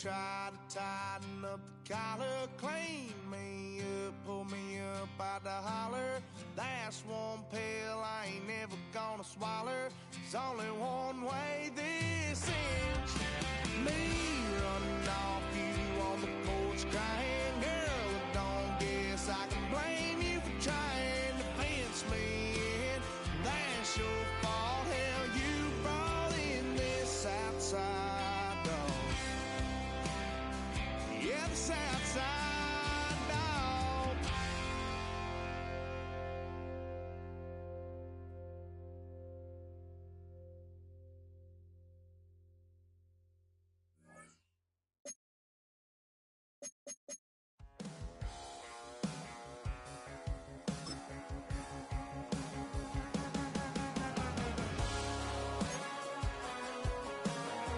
try to tighten up the collar, clean me up, pull me up out the holler. That's one pill I ain't never gonna swallow. There's only one way this ends. Me running off you on the porch crying. Girl, I don't guess I can blame you for trying to fence me in. That's your fault, hell, you brought in this outside dog. Yeah, this outside dog.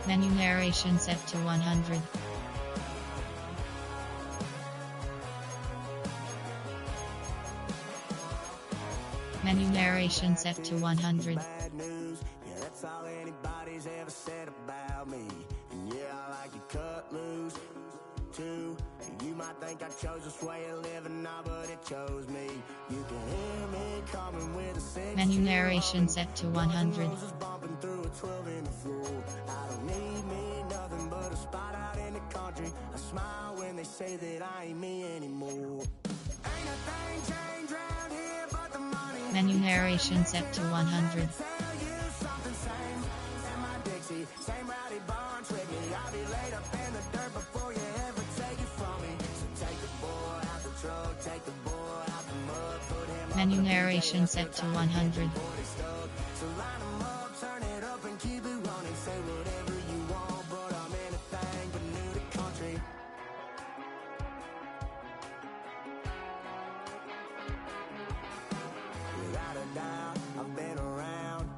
Menu narration set to 100. Menu narration set to 100. Bad news, yeah, that's all anybody's ever said about me. And yeah, I like you cut loose, too. You might think I chose this way of living now, but it chose me. You can hear me coming with a 6. Menu narration set to 100. Bumping through a 12 in the floor. I don't need me nothing but a spot out in the country. I smile when they say that I ain't me anymore. Ain't a thing changed round here but the money. Menu narration set to 100. Same rowdy bonds with me. I'll be laid up in the dirt before you ever take it from me. So take the boy out the truck, take the boy out the mud, put him Menu narration set to 100. So line him up, turn it up and keep it running. Say whatever you want, but I'm anything but new to country. Without a doubt, I've been around.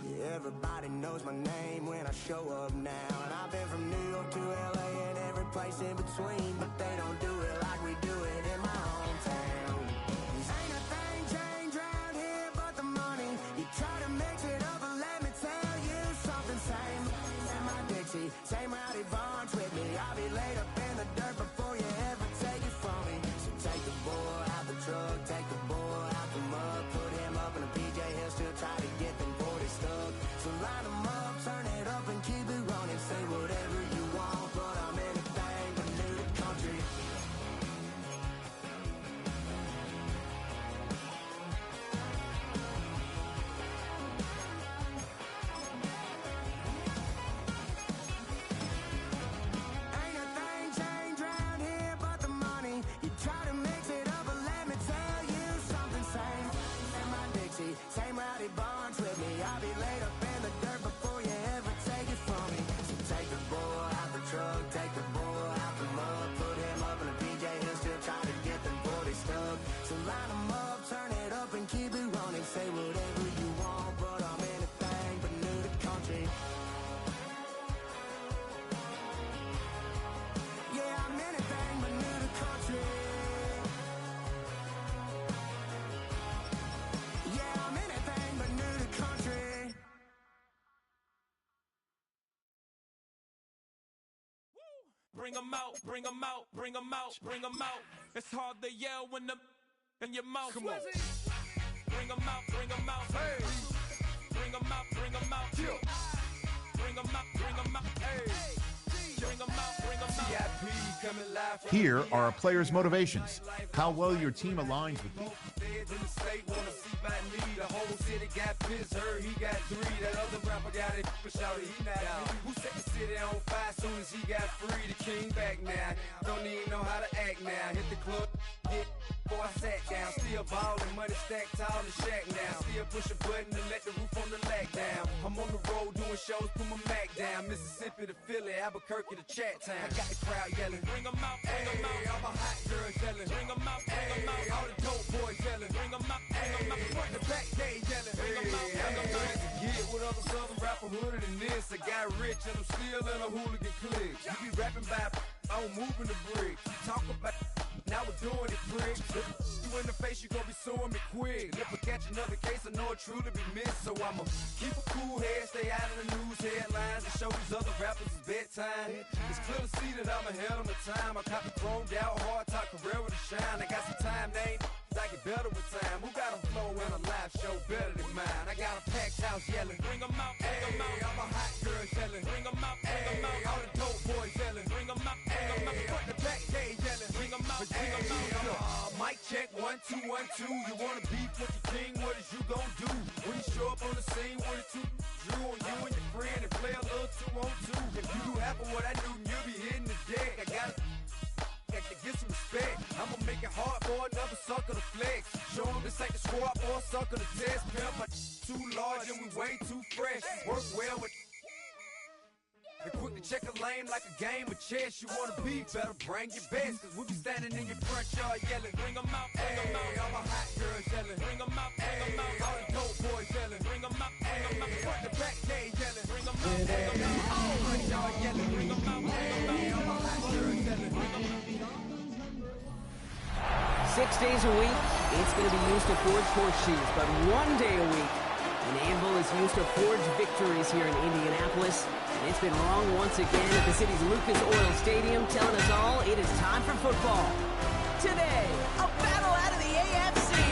Yeah, everybody knows my name when I show up now. And I've been from New York to LA and every place in between, but they don't do it like we do it in my hometown. Ain't a thing changed round here but the money. You try to mix it up and let me tell you something. Same in my Dixie, same rowdy bonds with me. I'll be laid up in the dirt before you ever take it from me. So take the boy out the truck, take the boy out the mud, put him up in a PJ, he'll still try to get them 40 stuck. So line him up, turn it up and keep it running. Say whatever you want, but I'm anything but new to country. Ain't a thing changed round here but the money. You try to mix it up, but let me tell you something. Same in my Dixie, same rowdy bonds with me. I'll be laid up in the dirt before you ever take it from me. So take the boy out the truck, take the boy out the mud, put him up in a PJ, he'll still try to get them 40 stuck. So line him up, turn it up and keep it running. Say whatever you want, but I'm anything but new to country. Yeah, I'm anything but new to country. Yeah, I'm anything but new to country. Bring 'em out, bring 'em out, bring 'em out, bring 'em out. It's hard to yell when the in your mouth. Come on. Bring 'em out, bring 'em out. Hey. Bring 'em out, bring 'em out. Yeah. Bring 'em out, bring 'em out. Hey. Bring 'em out, bring 'em out. Coming live from Here are a player's motivations, how well your team aligns with you. feds in the state wanna see by me. The whole city got pissed, heard he got 3. That other rapper got it, but shouted he not out. Who set the city on fire soon as he got free? The king back now, don't even know how to act now. Hit the club, hit before I sat down. Still ballin', money stacked tall in shack now. Still push a button to let the roof on the lag down. I'm on the road doing shows, put my Mac down. Mississippi to Philly, Albuquerque to Chat Town. I got the crowd yelling, bring 'em out, bring 'em out. All my hot girls yelling, bring 'em out, bring 'em out. All the dope boys yelling, bring 'em out, bring 'em out. Front to back, they yelling, bring 'em out, bring 'em out. Get with other southern rapper hooded than this. I got rich and I'm still in a hooligan clique. You be rapping by, I'm moving the brick. Talk about, now we're doing it, prick. You in the face, you gon' be suing me quick. If I catch another case, I know it truly be missed. So I'ma keep a cool head, stay out of the news headlines, and show these other rappers it's bedtime. It's clear to see that I'm ahead of my time. I copy chromed out, hard top career with a shine. I got some time, they ain't I get better with time. Who got a flow and a live show better than mine? I got a packed house yelling, bring 'em out, bring 'em out. I'm a hot girl yelling, bring 'em out, bring 'em out. All the dope boys yelling, bring 'em out, bring 'em out. Front the back gate yelling, bring 'em out, bring 'em out. Mic check, 1 2 1 2. You wanna beef with the king? What is you gon' do when you show up on the scene with a two Drew on you and your friend and play a little 2 on 2? If you do half of what I do, you'll be hitting the deck. I got to get some respect. I'ma make it hard for another sucker to flex. Show 'em this ain't the squad for a sucker to test. Pimp, my too large and we way too fresh. Work well with and quick to check a lane like a game of chess. You wanna be better, bring your best. Cause we be standing in your front yard yelling, bring 'em out, bring 'em out. All my hot girls yelling, bring 'em out, bring 'em out. All the dope boys yelling, bring 'em out, bring 'em out. Front the back gate yelling, bring 'em out, bring 'em out. All front yard yelling, bring 'em out, bring 'em out. All my hot girls yelling, bring 'em out. 6 days a week, it's going to be used to forge horseshoes, but 1 day a week, an anvil is used to forge victories here in Indianapolis. And it's been wrong once again at the city's Lucas Oil Stadium, telling us all it is time for football. Today, a battle out of the AFC.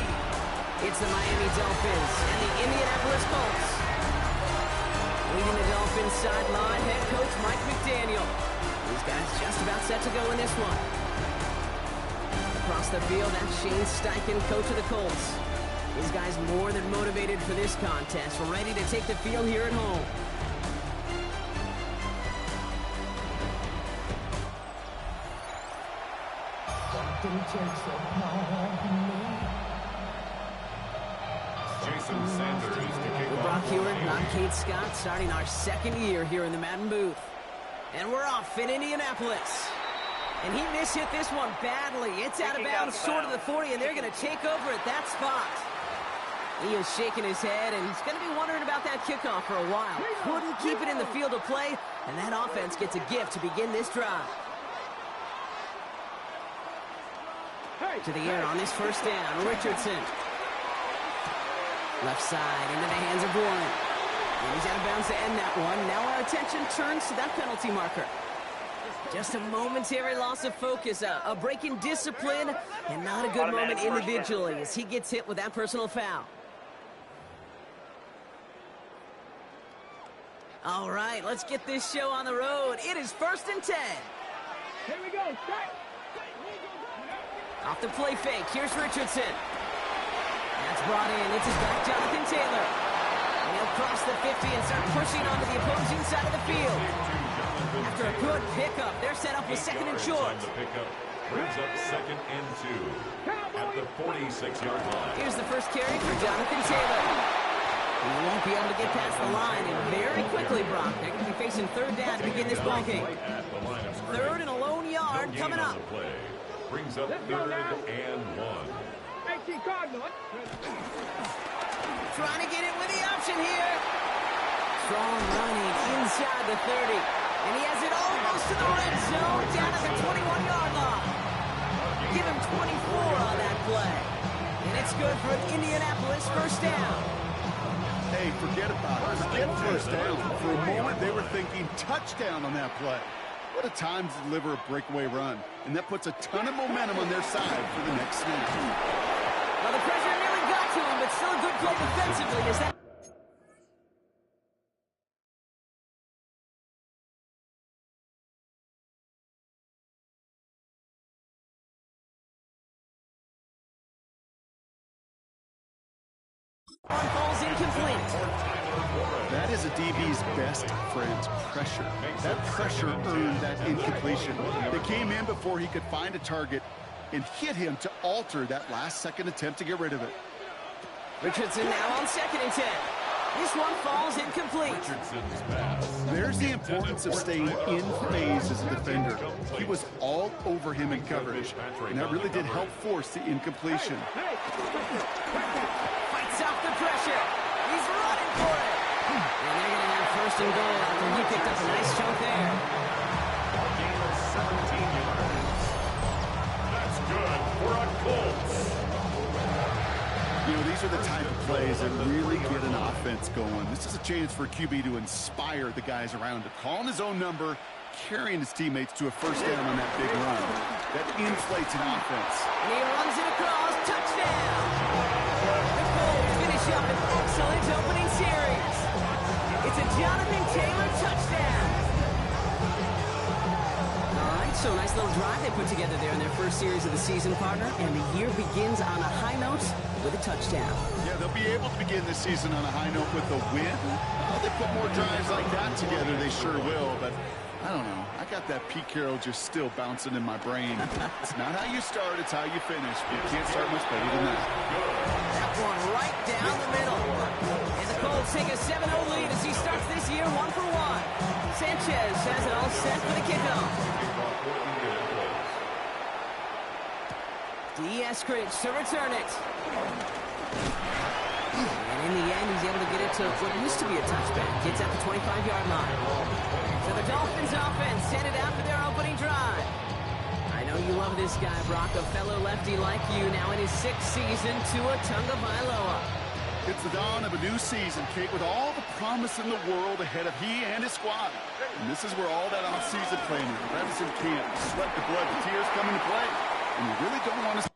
It's the Miami Dolphins and the Indianapolis Colts. Leading the Dolphins sideline, head coach Mike McDaniel. These guys just about set to go in this one. Across the field, that's Shane Steichen, coach of the Colts. These guys more than motivated for this contest, ready to take the field here at home. Jason Sanders to kick off. Brock Hewitt and I'm Kate Scott, starting our second year here in the Madden booth. And we're off in Indianapolis. And he mishit this one badly. It's out of bounds, short of the 40, and they're going to take over at that spot. He is shaking his head, and he's going to be wondering about that kickoff for a while. Couldn't keep it in the field of play, and that offense gets a gift to begin this drive. To the air on this first down, Richardson. Left side into the hands of Warren. And he's out of bounds to end that one. Now our attention turns to that penalty marker. Just a momentary loss of focus, a break in discipline, and not a good moment individually as he gets hit with that personal foul. All right, let's get this show on the road. It is 1st and 10. Here we go. Off the play fake, here's Richardson. That's brought in, it's his back, Jonathan Taylor. And he'll cross the 50 and start pushing onto the opposing side of the field. After a good pickup, they're set up with 2nd and short. The pickup brings up 2nd and 2 at the 46-yard line. Here's the first carry for Jonathan Taylor. He won't be able to get past the line, and very quickly, Brock, they're going to be facing 3rd down to begin this ball game. 3rd and a lone yard coming up. Brings up 3rd and 1. Trying to get it with the option here. Strong running inside the 30. And he has it almost to the red zone, down at the 21-yard line. Give him 24 on that play. And it's good for an Indianapolis first down. Hey, forget about it. Forget first down. For a moment, they were thinking touchdown on that play. What a time to deliver a breakaway run. And that puts a ton of momentum on their side for the next snap. Well, the pressure nearly got to him, but still a good play defensively as that... falls incomplete. That is a DB's best friend, pressure. That pressure earned that incompletion. They came in before he could find a target and hit him to alter that last-second attempt to get rid of it. Richardson now on 2nd and 10. This one falls incomplete. Richardson's pass. There's the importance of staying in phase as a defender. He was all over him in coverage, and that really did help force the incompletion. Fights off the pressure. He's running for it. And they're going to have 1st and goal after he picked up a nice chunk there. Gain of 17 yards. That's good for a Colts. these are the type of plays that really get an offense going. This is a chance for a QB to inspire the guys around him. Calling his own number, carrying his teammates to a first down on that big run. That inflates an offense. And he runs it across. Touchdown! The Colts finish up an excellent opening series. It's a Jonathan Taylor touchdown. All right, so nice little drive they put together there in their first series of the season, partner. And the year begins on a high note with a touchdown. Yeah, they'll be able to begin this season on a high note with a win. Oh, they put more drives like that together, they sure will. But I don't know. I got that Pete Carroll just still bouncing in my brain. It's not how you start, it's how you finish. You can't start much better than that. That one right down the middle. And the Colts take a 7-0 lead as he starts this year 1 for 1. Sanchez has it all set for the kickoff. Eskridge to return it. And in the end, he's able to get it to what used to be a touchback. Gets at the 25-yard line. So the Dolphins offense headed out for their opening drive. I know you love this guy, Brock, a fellow lefty like you, now in his 6th season, Tua Tagovailoa. It's the dawn of a new season, Kate, with all the promise in the world ahead of he and his squad. And this is where all that off-season planning, reps in camp, sweat, the blood, the tears come into play. And you really don't want to...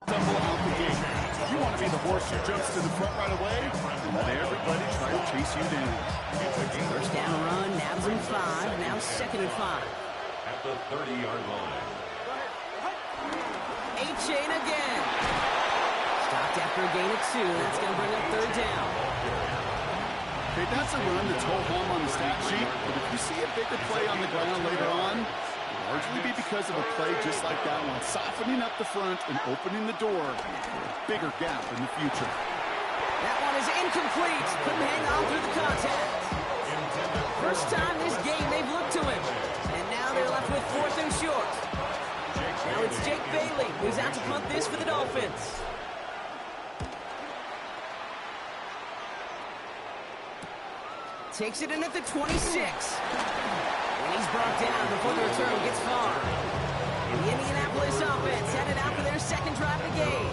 Stumble out the gate. You want to be the horse who jumps to the front right away and let everybody try to chase you down. First down run, nabs him 5, now 2nd and 5. At the 30-yard line. A-chain again. Stopped after a gain of 2. That's going to bring up 3rd down. Okay, that's a run that's whole home on the stat sheet, but if you see a bigger play on the ground later on, it'll largely be because of a play just like that one, softening up the front and opening the door for a bigger gap in the future. That one is incomplete. Couldn't hang on through the contact. First time this game they've looked to him. And now they're left with 4th and short. Now it's Jake Bailey who's out to punt this for the Dolphins. Takes it in at the 26. And he's brought down before the return gets far. And the Indianapolis offense headed out for their 2nd drive of the game.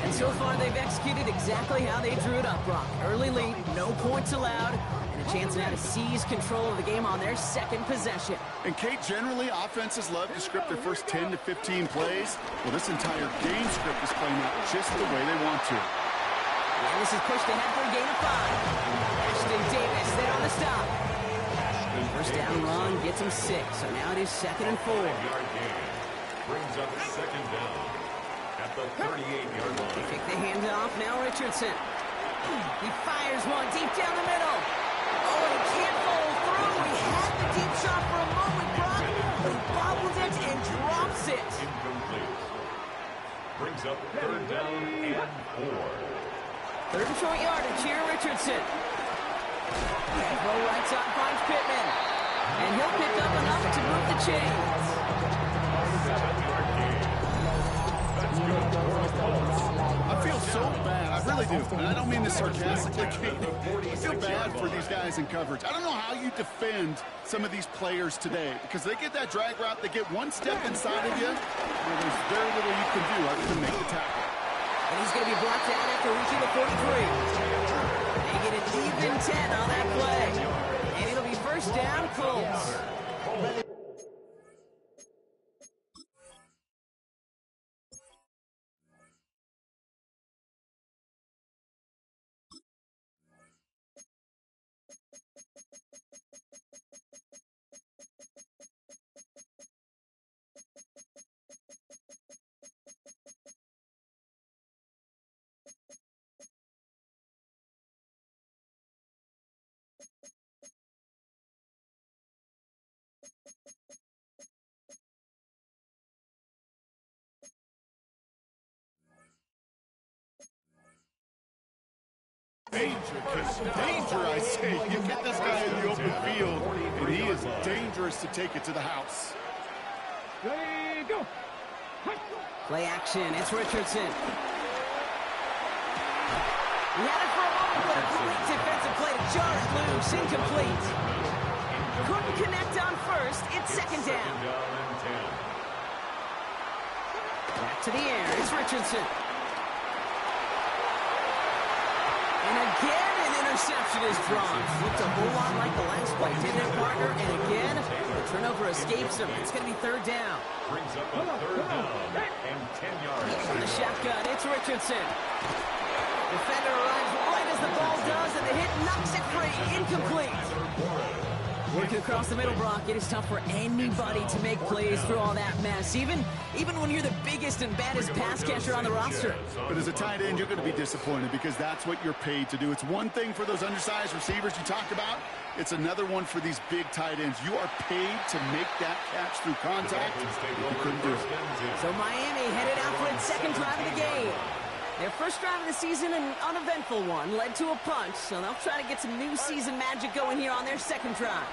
And so far they've executed exactly how they drew it up, Brock. Early lead, no points allowed, and a chance now to seize control of the game on their 2nd possession. And Kate, generally offenses love to script their first 10 to 15 plays. Well, this entire game script is playing out just the way they want to. And this is pushed ahead for a gain of 5. Ashton Davis there on the stop. First down run gets him 6, so now it is 2nd and 4. Brings up 2nd down at the 38-yard line. They pick the handoff, now Richardson. He fires one deep down the middle. Oh, and he can't follow through. He had the deep shot for a moment, Brock, but he bobbles it and drops it. Incomplete. Brings up 3rd down and 4. 3rd and short yardage here, Richardson. And throw right side finds Pittman. And he'll pick up enough to move the chains. I feel so bad. I really do. And I don't mean this sarcastically, Kate. I feel bad for these guys in coverage. I don't know how you defend some of these players today because they get that drag route, they get one step inside of you, and there's very little you can do other than make the tackle. And he's going to be brought down after reaching the 43. They get an even 10 on that play. And it'll be first down, Colts. Danger, Danger, I say. You get this guy in the open field, and he is was dangerous to take it to the house. Ready, go. Play action. It's Richardson. He had it for a moment, but a great defensive play to jar it loose. Incomplete. Couldn't connect on first. It's second down. Back to the air. It's Richardson. And again, an interception is drawn. Looked a whole lot like the last play, didn't it, partner? And again, the turnover escapes him. It's going to be third down. Brings up a third down and 10 yards. On the shotgun, it's Richardson. Defender arrives right as the ball does, and the hit knocks it free. Incomplete. Working across the middle, Brock, it is tough for anybody to make plays through all that mess, even when you're the biggest and baddest pass catcher on the roster. But as a tight end, you're going to be disappointed because that's what you're paid to do. It's one thing for those undersized receivers you talked about. It's another one for these big tight ends. You are paid to make that catch through contact. You couldn't do it. So Miami headed out for its second drive of the game. Their first drive of the season, an uneventful one, led to a punch, so they'll try to get some new season magic going here on their second drive.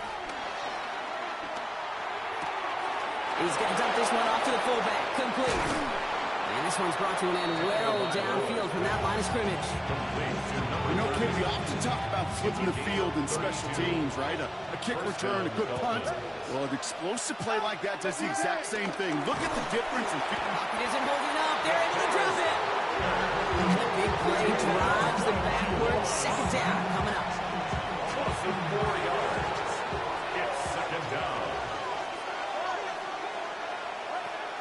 He's going to dump this one off to the fullback. Complete. And this one's brought to an end well downfield from that line of scrimmage. You know, Kid, we often talk about flipping the field in special teams, right? A kick return, a good punt. Well, an explosive play like that does the exact same thing. Look at the difference in Pocket isn't holding up. They're able to drop it. And a big play drives them backwards. Second down coming up. Plus 4 yards. It's second down.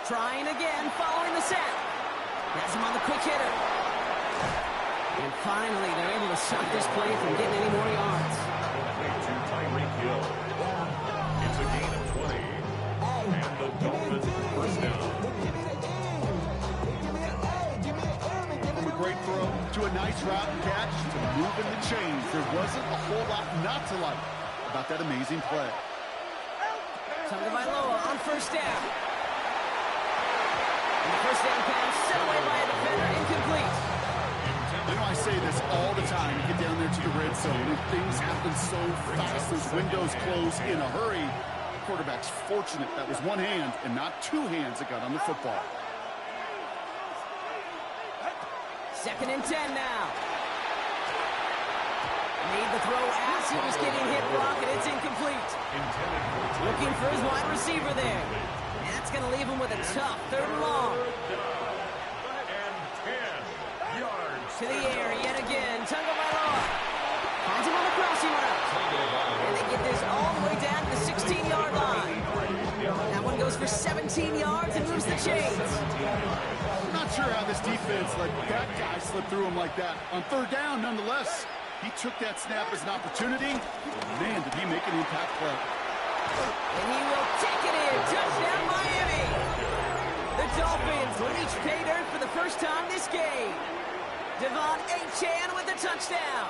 Trying again, following the set. That's him on the quick hitter. And finally, they're able to stop this play from getting any more yards. To Tyreek Hill. It's a gain of 20. And the Dolphins first down. From a great throw to a nice route and catch to moving the chains. There wasn't a whole lot not to like about that amazing play. Tagovailoa on first down. And the first down pass set away by a defender, incomplete. You know, I say this all the time. You get down there to the red zone, and things happen so fast. Those windows close in a hurry. The quarterback's fortunate that was one hand and not two hands that got on the football. Second and 10 now. Made the throw as he was getting hit, Brock, and it's incomplete. Looking for his wide receiver there. And that's going to leave him with a tough third and long. And 10 yards. To the air yet again. Tagovailoa finds him on the crossing route. And they get this all the way down to the 16-yard line. That one goes for 17 yards and moves the chains. I'm not sure how this defense let that guy slip through him like that. On third down, nonetheless, he took that snap as an opportunity. Man, did he make an impact play. And he will take it in. Touchdown, Miami. The Dolphins reach pay dirt for the first time this game. Devon Achane with the touchdown.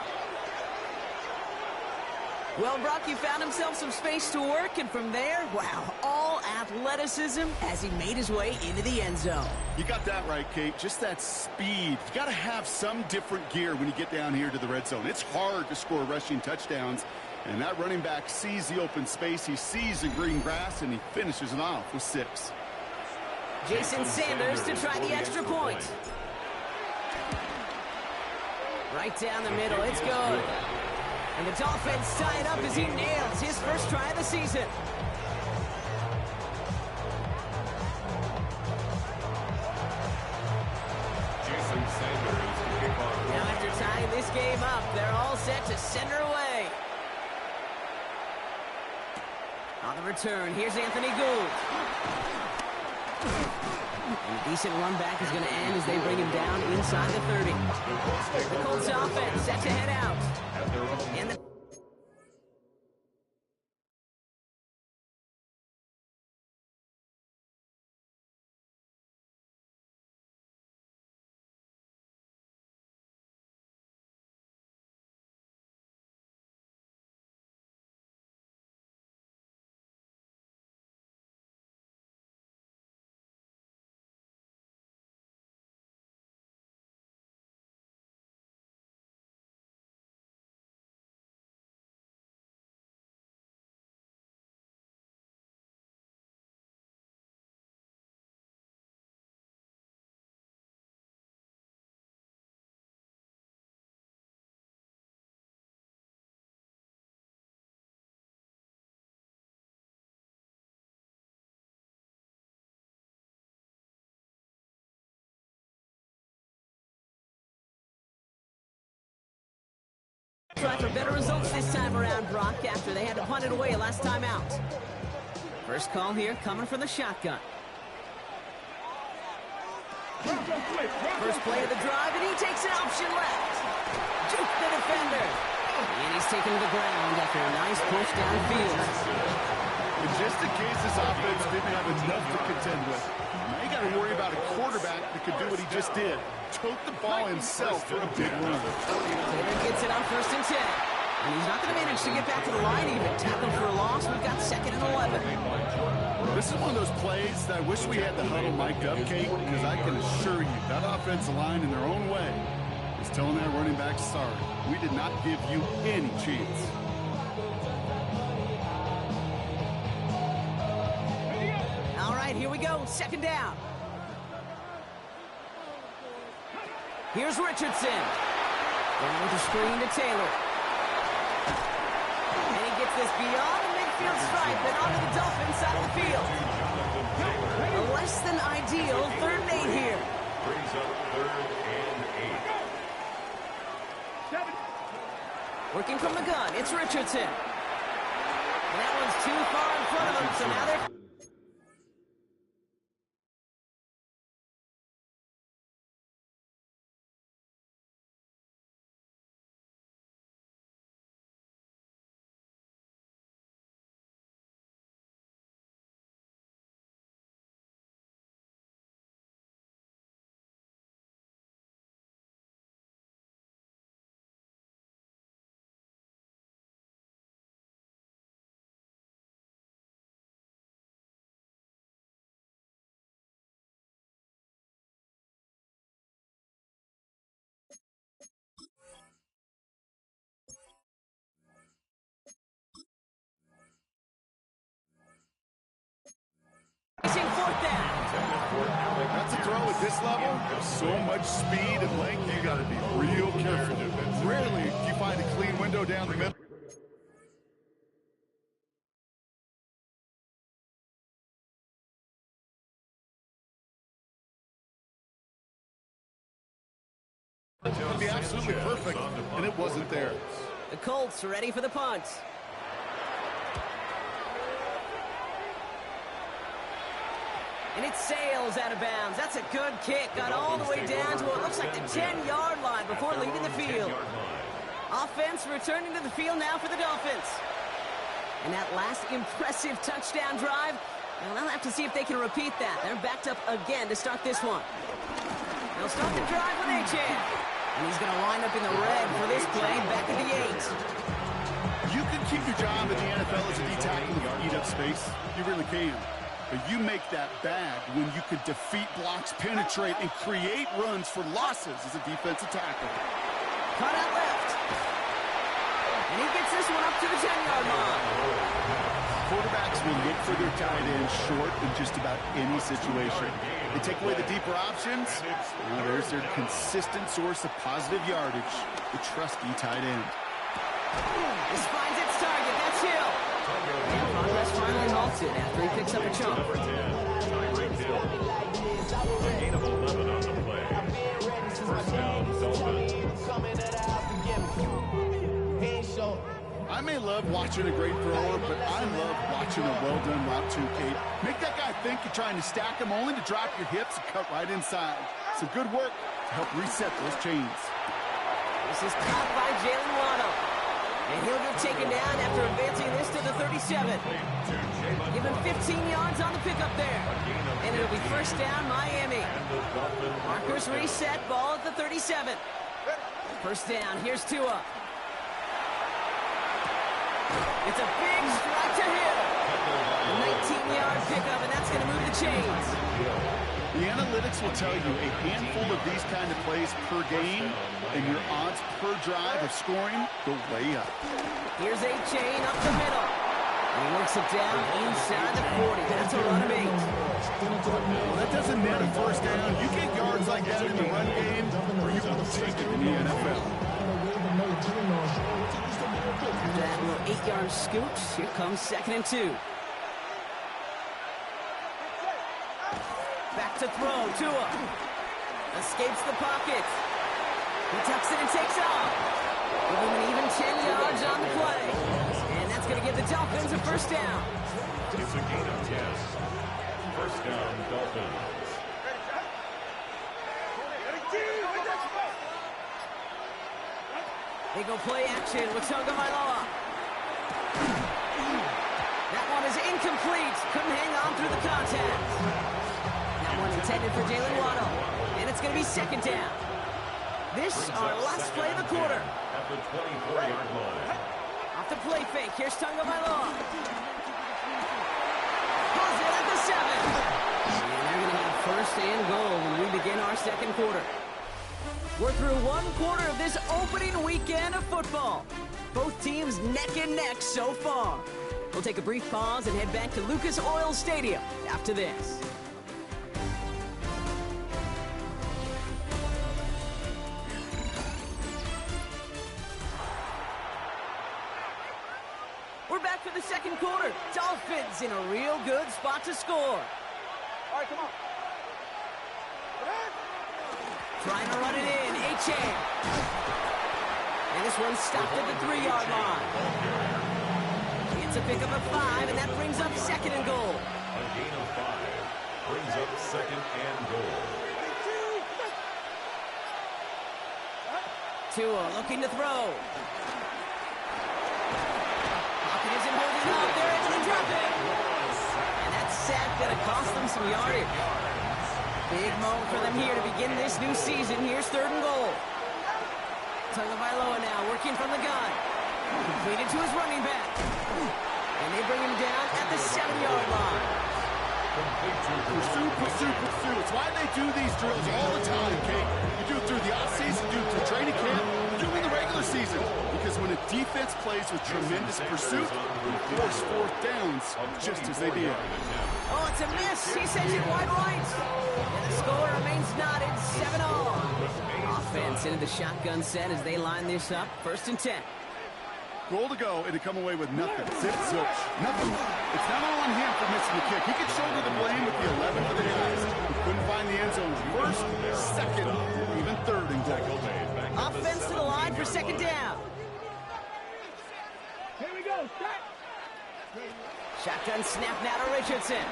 Well, Brock, he found himself some space to work, and from there, wow, all athleticism as he made his way into the end zone. You got that right, Kate. Just that speed. You got to have some different gear when you get down here to the red zone. It's hard to score rushing touchdowns, and that running back sees the open space, he sees the green grass, and he finishes it off with 6. Jason Sanders to try the extra point. Right down the middle, it's good. And the Dolphins tie it up as he nails his first try of the season. Jason Sanders to kick off. Now after tying this game up, they're all set to send her away. On the return, here's Anthony Gould. And a decent run back is going to end as they bring him down inside the 30. The Colts offense set to head out. And the try for better results this time around, Brock, after they had to punt it away last time out. First call here coming from the shotgun. First play of the drive, and he takes an option left. Juke the defender. And he's taken to the ground after a nice push downfield. And just in case this offense didn't have enough to contend with, now you got to worry about a quarterback that could do what he just did. Tote the ball himself for a big run. Taylor gets it on 1st and 10. And he's not going to manage to get back to the line even. Tackle for a loss. We've got 2nd and 11. This is one of those plays that I wish we had the huddle mic'd up, Kate, because I can assure you that offensive line in their own way is telling that running back, sorry, we did not give you any chance. All right, here we go. 2nd down. Here's Richardson. Going with the screen to Taylor. And he gets this beyond the midfield stripe and onto the Dolphins side of the field. A less than ideal 3rd and 8 here. Brings up 3rd and 8. Working from the gun, it's Richardson. And that one's too far in front of him, so now they're... Facing 4th down. That's a throw at this level. So much speed and length, you got to be real careful. Rarely do you find a clean window down the middle. It would be absolutely perfect, and it wasn't there. The Colts are ready for the punt. And it sails out of bounds. That's a good kick. Got all the way down to what looks like the 10-yard line before leaving the field. Offense returning to the field now for the Dolphins. And that last impressive touchdown drive, well, they'll have to see if they can repeat that. They're backed up again to start this one. They'll start the drive with Achane. And he's going to line up in the red for this play back at the 8. You can keep your job in the NFL as a D tackle if you eat up space. You really can. But you make that bad when you can defeat blocks, penetrate, and create runs for losses as a defensive tackle. Cut out left. And he gets this one up to the 10-yard line. Quarterbacks will look for their tight end short in just about any situation. They take away the deeper options. Now there's their consistent source of positive yardage, the trusty tight end. This finds its target. That's Hill. And progress finally halted after he picks up a chunk. Number 10, Tyreek Hill. A gain of 11 on the play. First down, Dolphins. I may love watching a great thrower, but I love watching a well-done route too, Kate. Make that guy think you're trying to stack him only to drop your hips and cut right inside. Some good work to help reset those chains. This is caught by Jalen Waddle. And he'll get taken down after advancing this to the 37. Give him 15 yards on the pickup there. And it'll be first down, Miami. Markers reset, ball at the 37. First down, here's Tua. It's a big strike to him. A 19-yard pickup, and that's going to move the chains. The analytics will tell you a handful of these kind of plays per game, and your odds per drive of scoring go way up. Here's Achane up the middle. And he works it down inside the 40. That's a run of 8. Well, that doesn't net a first down. You get yards like that in the run game, or you will take it in the NFL. After that little 8-yard scoot, here comes 2nd and 2. Back to throw, Tua. Escapes the pocket. He tucks it and takes off. Give him an even 10 yards on the play. And that's going to give the Dolphins a first down. It's a gain of 10. First down, Dolphins. They go play action with Tagovailoa. That one is incomplete. Couldn't hang on through the contact. That one intended for Jalen Waddle. And it's going to be second down. This our last play of the quarter. At the 24-yard line. Off the play fake. Here's Tagovailoa. Pulls it at the 7. And they're going to have first and goal when we begin our second quarter. We're through one quarter of this opening weekend of football. Both teams neck and neck so far. We'll take a brief pause and head back to Lucas Oil Stadium after this. We're back for the second quarter. Dolphins in a real good spot to score. All right, come on. Trying to run it in, Achane. And this one's stopped at the 3-yard line. It's a pickup of 5, and that brings up second and goal. A gain of 5 brings up second and goal. Tua looking to throw. Pocket isn't holding up. They're able to drop it. And that sack going to cost them some yardage. Big moment for them here to begin this new season. Here's third and goal. Tagovailoa now working from the gun. Completed to his running back. And they bring him down at the 7-yard line. Pursue. It's why they do these drills all the time, Kate. You do it through the offseason, do it through training camp, do it in the regular season. Because when a defense plays with tremendous pursuit, they force fourth downs just as they did. Oh, it's a miss. He sends it wide right. And the score remains knotted 7-all. Offense into the shotgun set as they line this up. First and 10. Goal to go, and to come away with nothing. Zip, zilch, nothing. It's not all on him for missing the kick. He could shoulder the blame with the 11 for the guys. He couldn't find the end zone first, second, or even third and goal. Offense to the line for second down. Here we go. Start. Shotgun snap now to Richardson.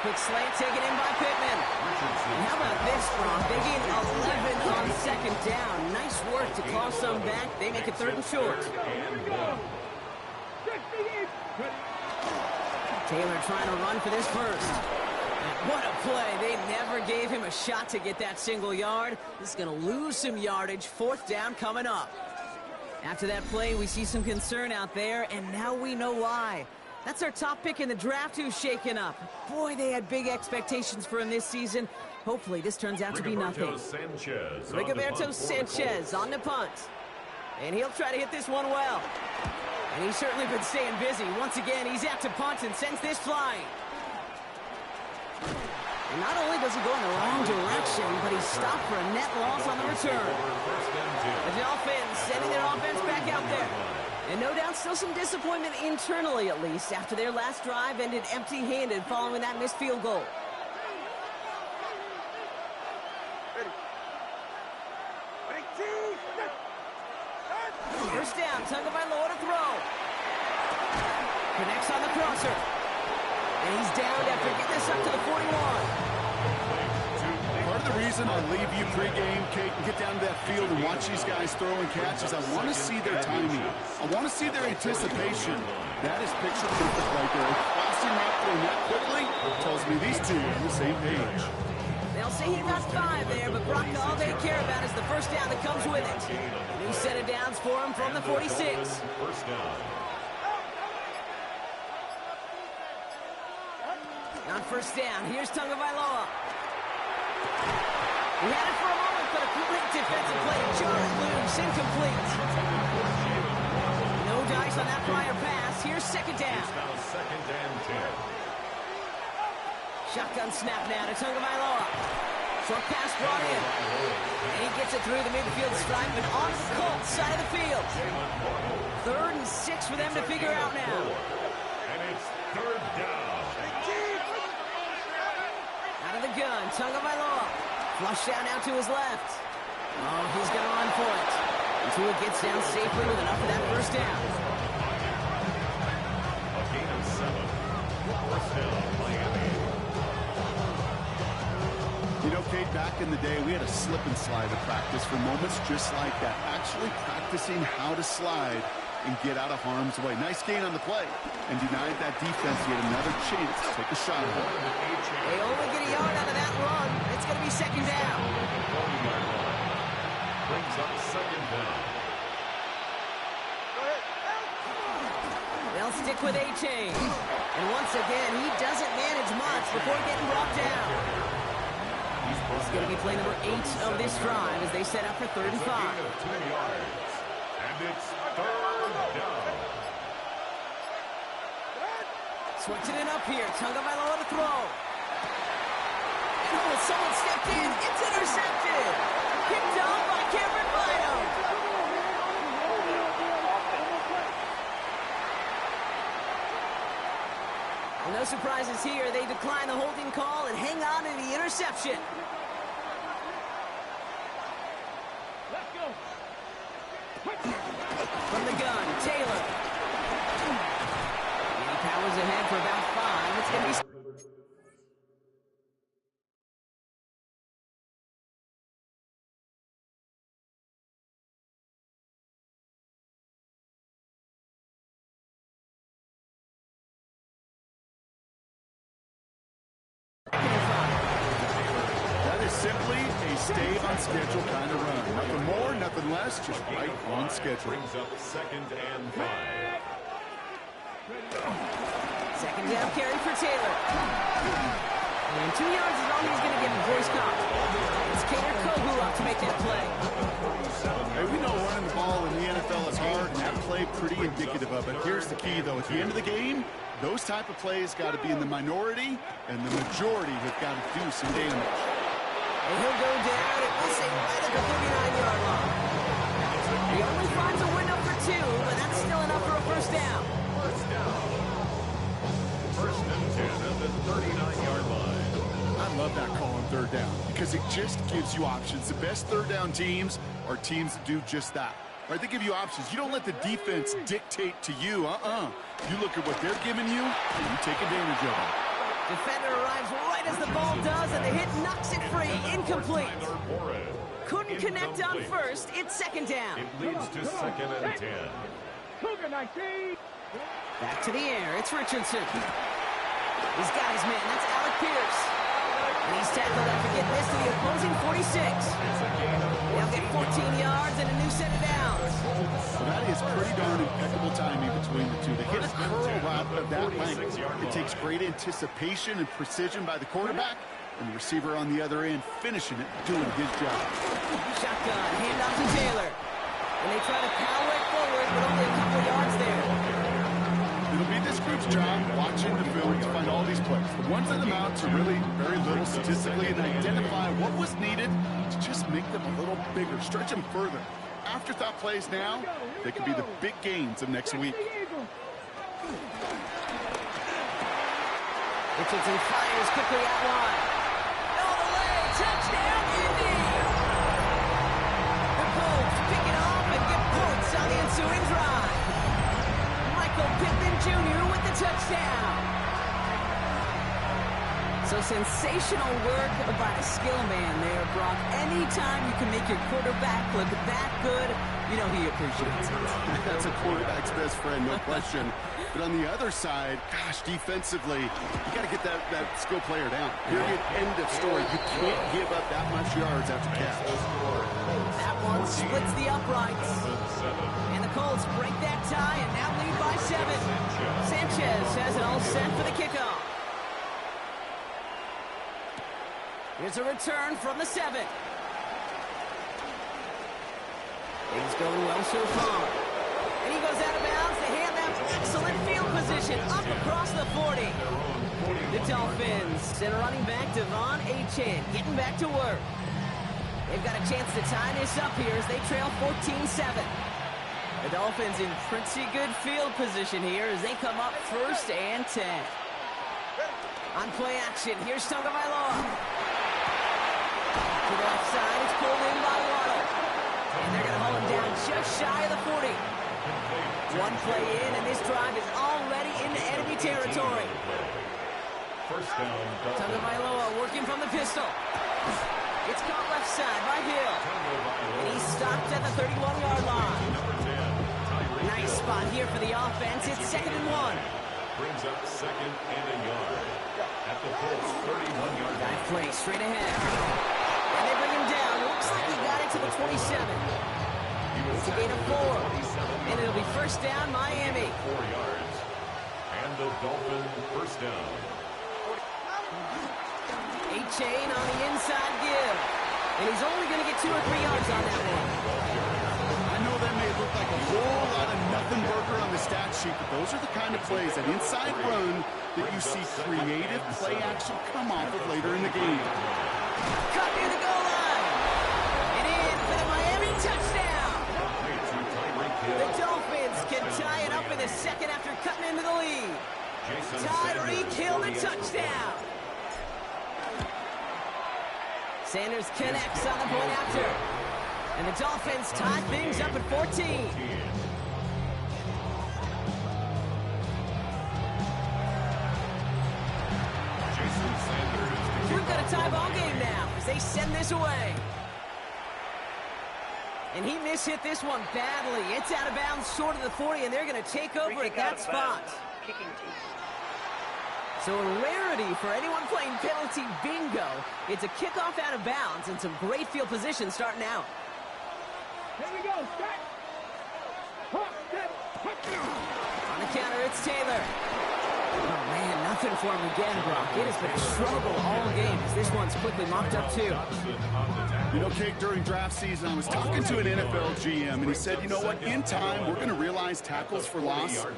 Quick slant taken in by Pittman. And how about this, Brock? They gain 11 on second down. Nice work to claw some back. They make it third and short. Taylor trying to run for this first. What a play. They never gave him a shot to get that single yard. This is going to lose some yardage. Fourth down coming up. After that play, we see some concern out there, and now we know why. That's our top pick in the draft who's shaken up. Boy, they had big expectations for him this season. Hopefully, this turns out to be nothing. Rigoberto Sanchez on the punt. And he'll try to hit this one well. And he's certainly been staying busy. Once again, he's out to punt and sends this flying. And not only does he go in the wrong direction, but he's stopped for a net loss on the return. The Dolphins sending their offense back out there. And no doubt still some disappointment internally, at least, after their last drive ended empty-handed following that missed field goal. First down, Tagovailoa to throw. Connects on the crosser. And he's down after getting this up to the 41. Part of the reason I leave you pregame, Kate, and get down to that field and watch these guys throw and catch is I want to see their timing. I want to see their anticipation. That is picture perfect right there. Crossing that through that quickly tells me these two are on the same page. They'll say he got 5 there, but Brock, all they care about is the first down that comes with it. New set of downs for him from the 46. First down. On first down, here's Tagovailoa. He had it for a moment, but a great defensive play. Jarred loose, incomplete. No dice on that prior pass. Here's second down. It's now second and 10. Shotgun snap now to Tagovailoa. Short pass brought in. And he gets it through the midfield stripe and on the Colts side of the field. Third and 6 for them to figure out now. And it's third down. Out of the gun, Tagovailoa. Flush down out to his left. Oh, he's going to run for it. And Tua gets down safely with enough of that first down. A gain of 7. First down, Miami. You know, Kate, back in the day, we had a slip and slide to practice for moments just like that. Actually practicing how to slide and get out of harm's way. Nice gain on the play. And denied that defense yet another chance to take a shot at it. They only get a yard out of that run. It's going to be second down. Brings up second down. They'll stick with A-Chain. And once again, he doesn't manage much before getting brought down. He's going to be play number 8 of this drive as they set up for 3rd and 5. 2 yards. And it's 3rd down. Switching it up here. Tagovailoa to throw. Oh, someone stepped in. It's intercepted. Picked off by Cameron Bynum. Well, no surprises here. They decline the holding call and hang on to the interception. From the gun, Taylor. And he powers ahead for about 5. It's going to be... That is simply a stay on schedule kind of run. Nothing more, nothing less, just right on schedule. Brings up 2nd and 5. Second down carry for Taylor. And 2 yards is all he's going to get before he's caught. It's Kader Kohu up to make that play. Hey, we know running the ball in the NFL is hard, and that play pretty indicative of it. Here's the key, though. At the end of the game, those type of plays got to be in the minority, and the majority have got to do some damage. And he'll go down, and we'll say right at the 39-yard line. He only finds a window for 2, but that's still enough for a first down. First down. 1st and 10 at the 39-yard line. I love that call on 3rd down because it just gives you options. The best 3rd down teams are teams that do just that. Right? They give you options. You don't let the defense dictate to you. You look at what they're giving you, and you take advantage of it. Defender arrives right as the ball does, and the hit knocks it free. Incomplete. Couldn't connect on first. It's second down. It leads to 2nd and 10. Back to the air. It's Richardson. He's got his man. That's Alec Pierce. And he's tackled after getting this to the opposing 46. They'll get 14 yards and a new set of downs. Well, that is pretty darn impeccable timing between the two. To hit a curl route of that length, it takes great anticipation and precision by the quarterback, and the receiver on the other end finishing it, doing his job. Shotgun, handoff to Taylor. And they try to power it forward, but only a couple of yards there. It'll be this group's job watching the film to find all these plays. The ones that amount to really very little statistically and identify what was needed to just make them a little bigger, stretch them further. Afterthought plays now, they could be the big gains of next week. Richardson fires quickly out wide. All the way, touchdown, Indy! The Colts pick it off and get points on the ensuing drive. Michael Pittman Jr. with the touchdown. So sensational work by the skill man there, Brock. Anytime you can make your quarterback look that good, you know he appreciates it. That's a quarterback's best friend, no question. But on the other side, gosh, defensively, you got to get that skill player down. Period, end of story. You can't give up that much yards after catch. That one splits the uprights. And the Colts break that tie and now lead by 7. Sanchez has it all set for the kickoff. Here's a return from the 7. Things going well so far. And he goes out of bounds. They hand them excellent field position up across the 40. The Dolphins and running back Devon A-Chan getting back to work. They've got a chance to tie this up here as they trail 14-7. The Dolphins in pretty good field position here as they come up 1st and 10. On play action, here's Tagovailoa. To the left side, it's pulled in by Waddle. And they're going to hold him down just shy of the 40. One play in, and this drive is already into enemy territory. First down, Tagovailoa working from the pistol. It's caught left side by Hill. And he's stopped at the 31-yard line. Nice spot here for the offense. It's 2nd and 1. Brings up 2nd and a yard. At the Colts 31-yard line. Dive play straight ahead. And they bring him down. Looks like he got it to the 27. It's a gain of 4. And it'll be first down, Miami. 4 yards. And the Dolphins first down. A-Chain on the inside give. And he's only going to get 2 or 3 yards on that one. I know that may look like a whole lot of nothing burger on the stat sheet, but those are the kind of plays, that inside run, that you see creative play action come off of later in the game. Cut near the goal line. And in for the Miami touchdown. The Dolphins can tie it up in the second after cutting into the lead. Tyreek Hill the touchdown. Sanders connects on the point after. And the Dolphins tie things up at 14. We've got a tie ball game now as they send this away. And he mishit this one badly. It's out of bounds short of the 40, and they're going to take over at that spot. So a rarity for anyone playing penalty bingo. It's a kickoff out of bounds and some great field position starting out. Here we go. On the counter, it's Taylor. Oh, man, nothing for him again, Brock. It has been a struggle all game as this one's quickly mopped up, too. You know, Kate, during draft season, I was talking to an NFL GM, and he said, you know what, in time, we're going to realize tackles for loss are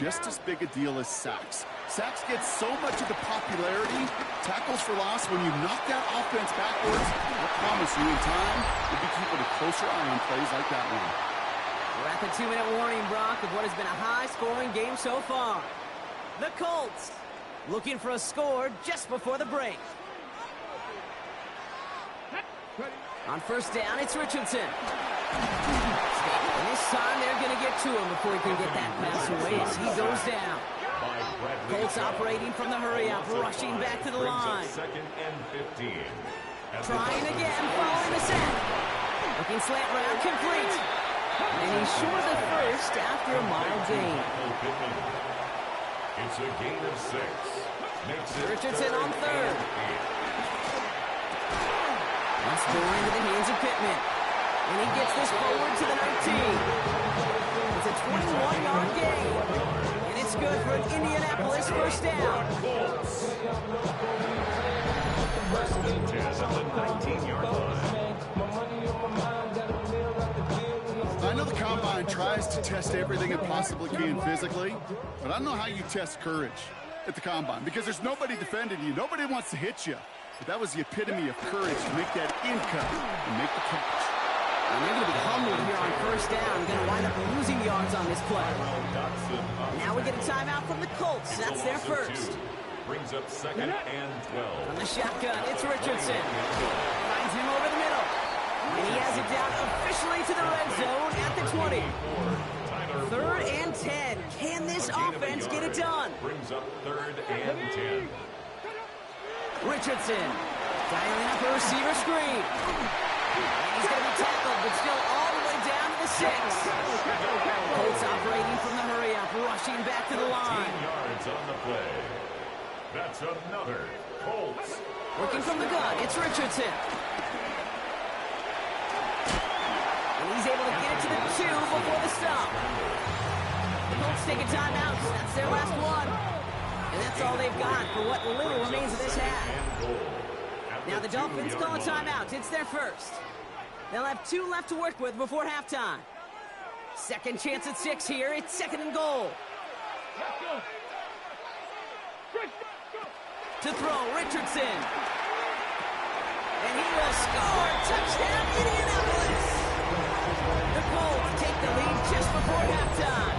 just as big a deal as sacks. Sacks get so much of the popularity. Tackles for loss, when you knock that offense backwards, I promise you, in time, you'll be keeping a closer eye on plays like that one. We're at the 2-minute warning, Brock, of what has been a high-scoring game so far. The Colts looking for a score just before the break. On first down, it's Richardson. And this time, they're going to get to him before he can get that pass away as he goes down. Colts operating from the hurry-up, rushing back to the line. 2nd and 15. Trying again, following the sack. Looking slant route, complete. And he's short of the first after a mild gain. It's a gain of 6. Richardson on third. That's going into the hands of Pittman. And he gets this forward to the 19. It's a 21-yard gain. And it's good for an Indianapolis first down. First and 10 at the 19-yard line. I know the Combine tries to test everything it possibly can physically, but I don't know how you test courage at the Combine, because there's nobody defending you. Nobody wants to hit you. But that was the epitome of courage to make that in cut and make the catch. And they're going to be humbled here on first down. Going to wind up losing yards on this play. Now we get a timeout from the Colts. That's their first. Brings up 2nd and 12. From the shotgun, it's Richardson. Finds him over the middle. And he has it down officially to the red zone at the 20. 3rd and 10. Can this offense get it done? Brings up 3rd and 10. Richardson dialing up a receiver screen. And he's going to be tackled, but still all the way down to the 6. Colts operating from the hurry-up, rushing back to the line. 15 yards on the play. That's another Colts. Working from the gun, it's Richardson. And he's able to get it to the 2 before the stop. The Colts take a timeout. That's their last one. And that's all they've got for what little remains of this half. Now the Dolphins call a timeout. It's their first. They'll have 2 left to work with before halftime. Second chance at 6 here. It's 2nd and goal. To throw, Richardson. And he will score. Touchdown, Indianapolis. The Colts take the lead just before halftime.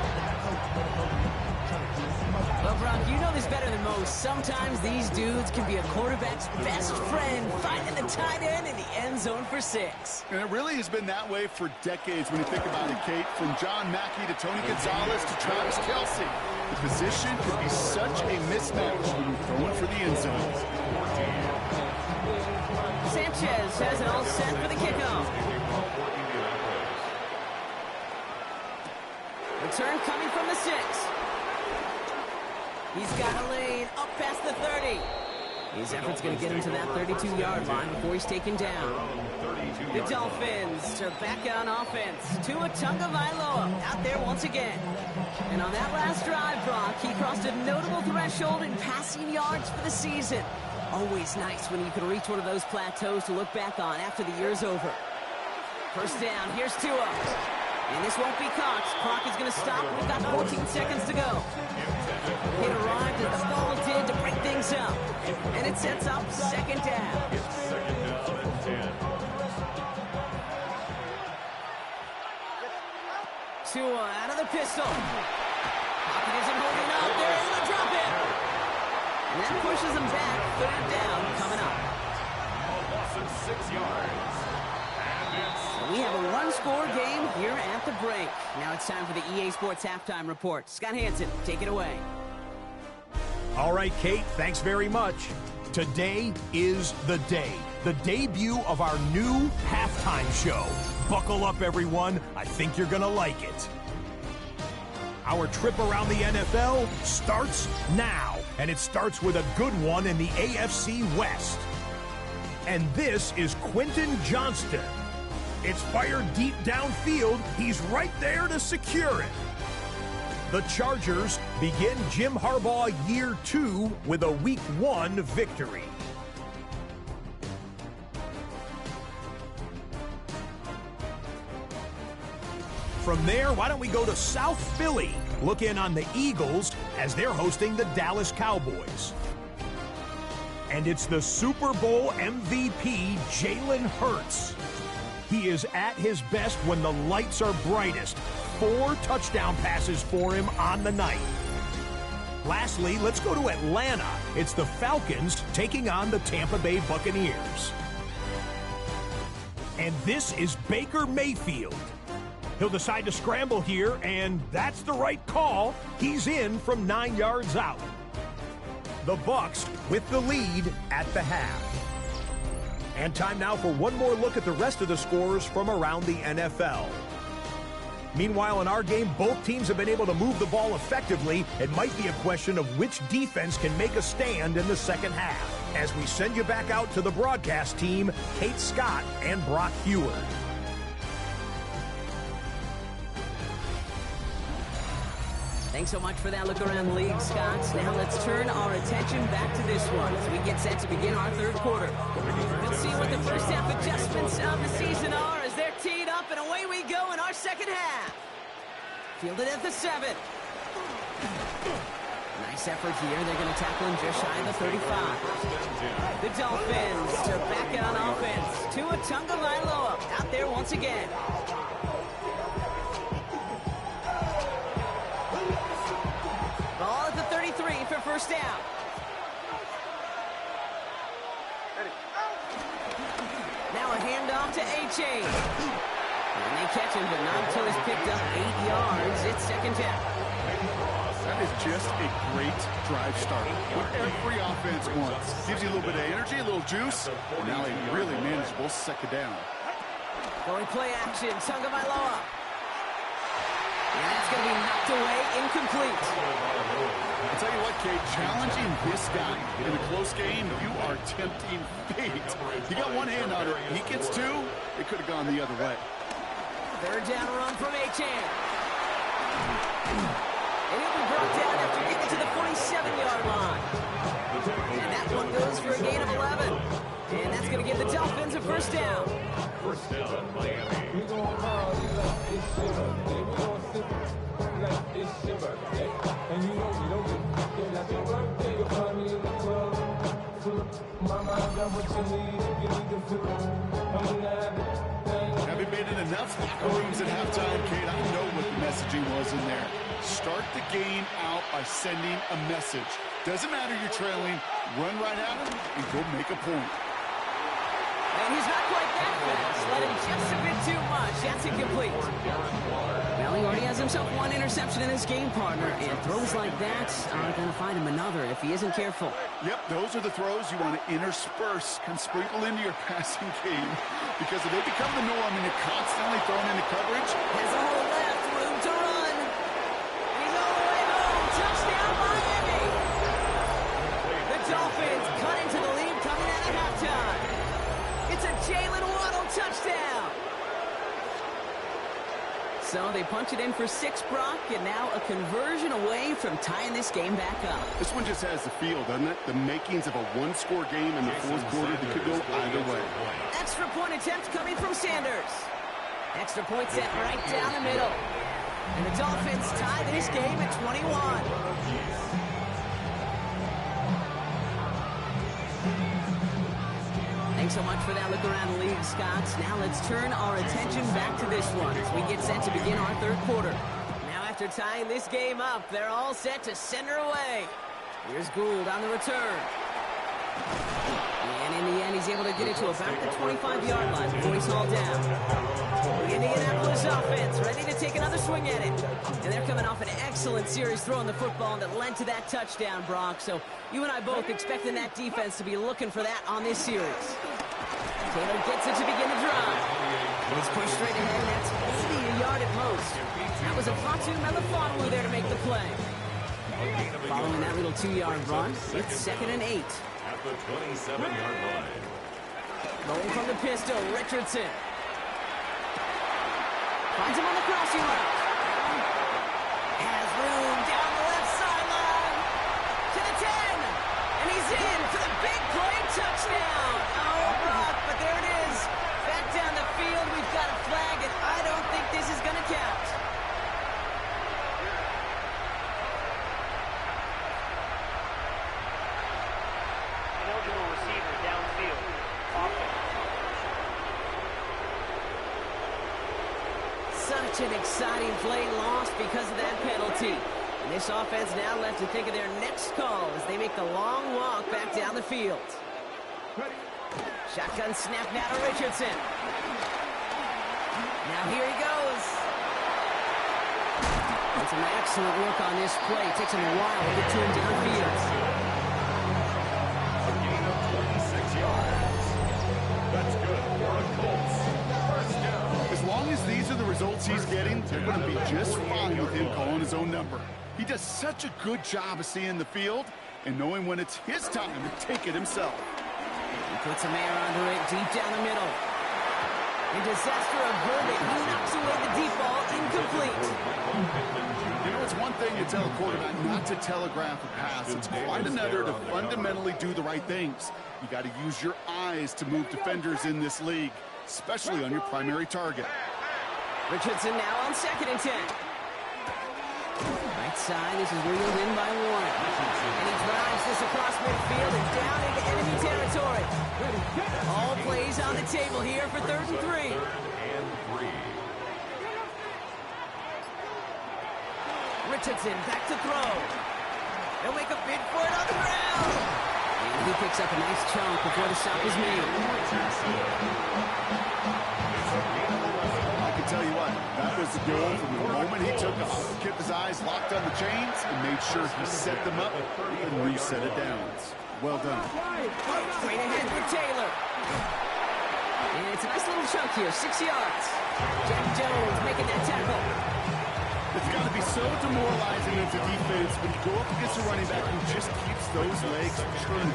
Well, Brock, you know this better than most. Sometimes these dudes can be a quarterback's best friend, finding the tight end in the end zone for 6. And it really has been that way for decades when you think about it, Kate. From John Mackey to Tony Gonzalez to Travis Kelce. The position could be such a mismatch when you're throwing for the end zone. Sanchez has it all set for the kickoff. Return coming from the 6. He's got a lane up past the 30. His effort's going to get him to that 32-yard line before he's taken down. The Dolphins are back on offense. Tua Tagovailoa out there once again. And on that last drive, Brock, he crossed a notable threshold in passing yards for the season. Always nice when you can reach one of those plateaus to look back on after the year's over. First down, here's Tua. And this won't be caught. Clock is going to stop. We've got 14 seconds to go. It arrived as the ball did to break things up. And it sets up second down. Tua out of the pistol. Pocket isn't holding up. They're able to drop it. And that pushes them back. Third down coming up. A loss of 6 yards. We have a one-score game here at the break. Now it's time for the EA Sports Halftime Report. Scott Hansen, take it away. All right, Kate, thanks very much. Today is the day. The debut of our new halftime show. Buckle up, everyone. I think you're going to like it. Our trip around the NFL starts now, and it starts with a good one in the AFC West. And this is Quentin Johnston. It's fired deep downfield. He's right there to secure it. The Chargers begin Jim Harbaugh year 2 with a Week 1 victory. From there, why don't we go to South Philly? Look in on the Eagles as they're hosting the Dallas Cowboys. And it's the Super Bowl MVP, Jalen Hurts. He is at his best when the lights are brightest. 4 touchdown passes for him on the night. Lastly, let's go to Atlanta. It's the Falcons taking on the Tampa Bay Buccaneers. And this is Baker Mayfield. He'll decide to scramble here, and that's the right call. He's in from 9 yards out. The Bucs with the lead at the half. And time now for one more look at the rest of the scores from around the NFL. Meanwhile, in our game, both teams have been able to move the ball effectively. It might be a question of which defense can make a stand in the second half. As we send you back out to the broadcast team, Kate Scott and Brock Heward. Thanks so much for that look around the league, Scott. Now let's turn our attention back to this one as we get set to begin our third quarter. Let's see what the first half adjustments of the season are as they're teed up, and away we go in our second half. Fielded at the 7. Nice effort here. They're going to tackle him just shy of the 35. The Dolphins are back on offense. Tua Tagovailoa out there once again. Ball at the 33 for first down. Now a handoff to A-Chain. And they catch him, but not until he's picked up 8 yards. It's second down. That is just a great drive start. What every offense wants. Gives you a little bit of energy, a little juice. And now a really manageable second down. Going play action, Tagovailoa. And that's going to be knocked away, incomplete. I'll tell you what, Kate, challenging this guy in a close game, you are tempting fate. You got one hand on it. He gets 2. It could have gone the other way. Third down run from A-Chain. And he'll be brought down after getting to the 47-yard line. And that one goes for a gain of 11. And that's going to give the Dolphins a first down. First down, Miami. Having been in enough locker rooms at halftime, Kate, I know what the messaging was in there. Start the game out by sending a message. Doesn't matter you're trailing, run right at him and go make a point. And he's not quite that fast. Let him just a bit too much. That's incomplete. Well, he already has himself one interception in his game, partner, and throws like that are going to find him another if he isn't careful. Yep, those are the throws you want to intersperse and sprinkle into your passing game, because if they become the norm and you're constantly thrown into coverage. Has a hole left, room to run. He's all the way home. Touchdown, Miami. The Dolphins cut into the lead coming out of halftime. It's a Jalen Waddle touchdown. So they punch it in for 6, Brock, and now a conversion away from tying this game back up. This one just has the feel, doesn't it? The makings of a one-score game in the fourth quarter that could go either way. Extra point attempt coming from Sanders. Extra point set right down the middle. And the Dolphins tie this game at 21. Thanks so much for that look around the league, Scott. Now let's turn our attention back to this one as we get set to begin our third quarter. Now after tying this game up, they're all set to send her away. Here's Gould on the return. And in the end, he's able to get it to about the 25-yard line before he's hauled down. The Indianapolis offense ready to take another swing at it. And they're coming off an excellent series throwing the football that led to that touchdown, Brock. So you and I both expecting that defense to be looking for that on this series. Taylor gets it to begin the drive. It's pushed straight ahead, and that's maybe a yard at most. That was a Fatu Melifonwu there to make the play. Following that little 2-yard run, it's 2nd and 8. At the 27-yard line. Rolling from the pistol, Richardson. Finds him on the crossing route. Has room down the left sideline. To the 10. And he's in for the big play touchdown. Oh, Brock, but there it is. Back down the field, we've got a flag, and I don't think this is going to count. Ineligible receiver downfield. Offense. Such an exciting play lost because of that penalty. And this offense now left to think of their next call as they make the long walk back down the field. Shotgun snap now to Richardson. Now here he goes. And some excellent work on this play. It takes him a while to get to him downfield. A gain of 26 yards. That's good for a Colts. First down. As long as these are the results he's getting, they're going to be just fine with him calling his own number. He does such a good job of seeing the field and knowing when it's his time to take it himself. He puts a man under it deep down the middle. And disaster averted. He knocks away the deep ball, incomplete. You know, it's one thing to tell a quarterback not to telegraph a pass. It's quite another to fundamentally do the right things. You got to use your eyes to move defenders in this league, especially on your primary target. Richardson now on 2nd and 10. Right side, this is reeled in by Warren. And he drives this across midfield and down into enemy territory. All plays on the table here for 3rd and 3. Richardson back to throw. He'll make a bid for it on the ground. And he picks up a nice chunk before the stop is made. I can tell you what, that was the goal from the moment he took off. Kept his eyes locked on the chains and made sure he set them up and reset it down. Well done. Straight ahead with Taylor. And it's a nice little chunk here, 6 yards. Jack Jones making that tackle. It's got to be so demoralizing as a defense when you go up against a running back who just keeps those legs churning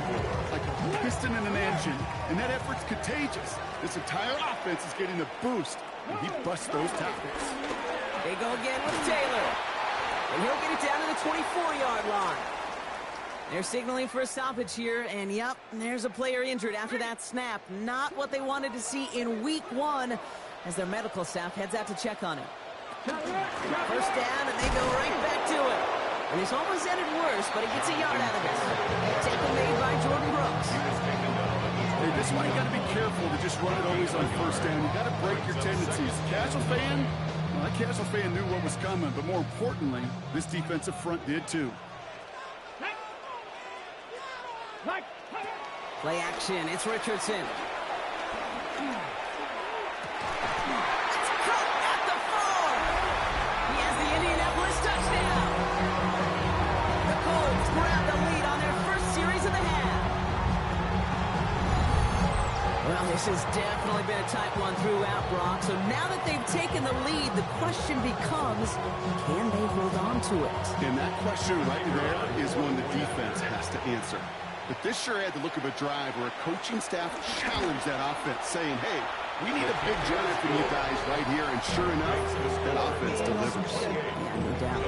like a piston in an engine, and that effort's contagious. This entire offense is getting a boost, and he busts those tackles. They go again with Taylor, and he'll get it down to the 24-yard line. They're signaling for a stoppage here, and yep, there's a player injured after that snap. Not what they wanted to see in week 1 as their medical staff heads out to check on him. First down, and they go right back to it. And this almost ended worse, but he gets a yard out of it. Tackle made by Jordan Brooks. Hey, this is why you got to be careful to just run it always on first down. You got to break your tendencies. Casual fan, Well, that casual fan knew what was coming, but more importantly, this defensive front did too. Play action, it's Richardson. It's cut at the 4. He has the Indianapolis touchdown. The Colts grab the lead on their first series of the half. Well, this has definitely been a tight one throughout, Brock. So now that they've taken the lead, the question becomes, can they hold on to it? And that question right there is one the defense has to answer. But this sure had the look of a drive where a coaching staff challenged that offense, saying, hey, we need a big drive from you guys right here. And sure enough, that offense delivers. Yeah, no doubt.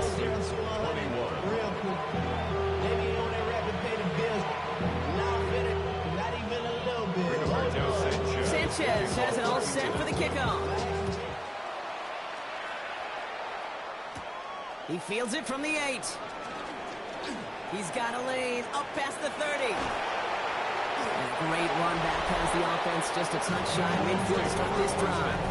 Sanchez has it all set for the kickoff. He fields it from the 8. He's got a lane up past the 30. And a great run back has the offense just a touch shy of midfield to start this drive.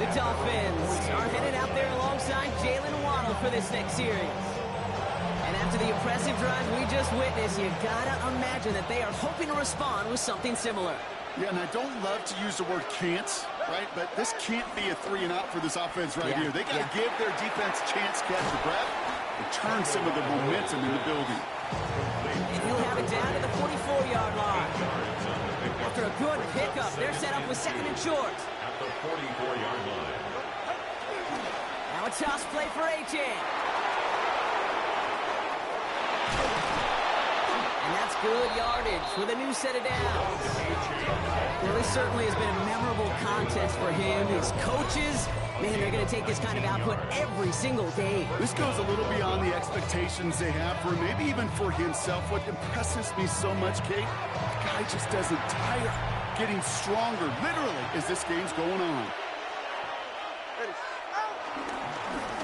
The Dolphins are headed out there alongside Jalen Waddle for this next series. And after the impressive drive we just witnessed, you gotta imagine that they are hoping to respond with something similar. Yeah, and I don't love to use the word can't, right? But this can't be a 3-and-out for this offense right here. They got to give their defense a chance to catch the breath and turn some of the momentum in the building. And he'll have it down to the 44-yard line. After a good pickup, they're set up with 2nd and short. At the 44-yard line. Now a toss play for A-Chan. And that's good yardage with a new set of downs. Well, this certainly has been a memorable contest for him. His coaches, man, they're going to take this kind of output every single game. This goes a little beyond the expectations they have for him, maybe even for himself. What impresses me so much, Kate, the guy just doesn't tire, getting stronger, literally, as this game's going on.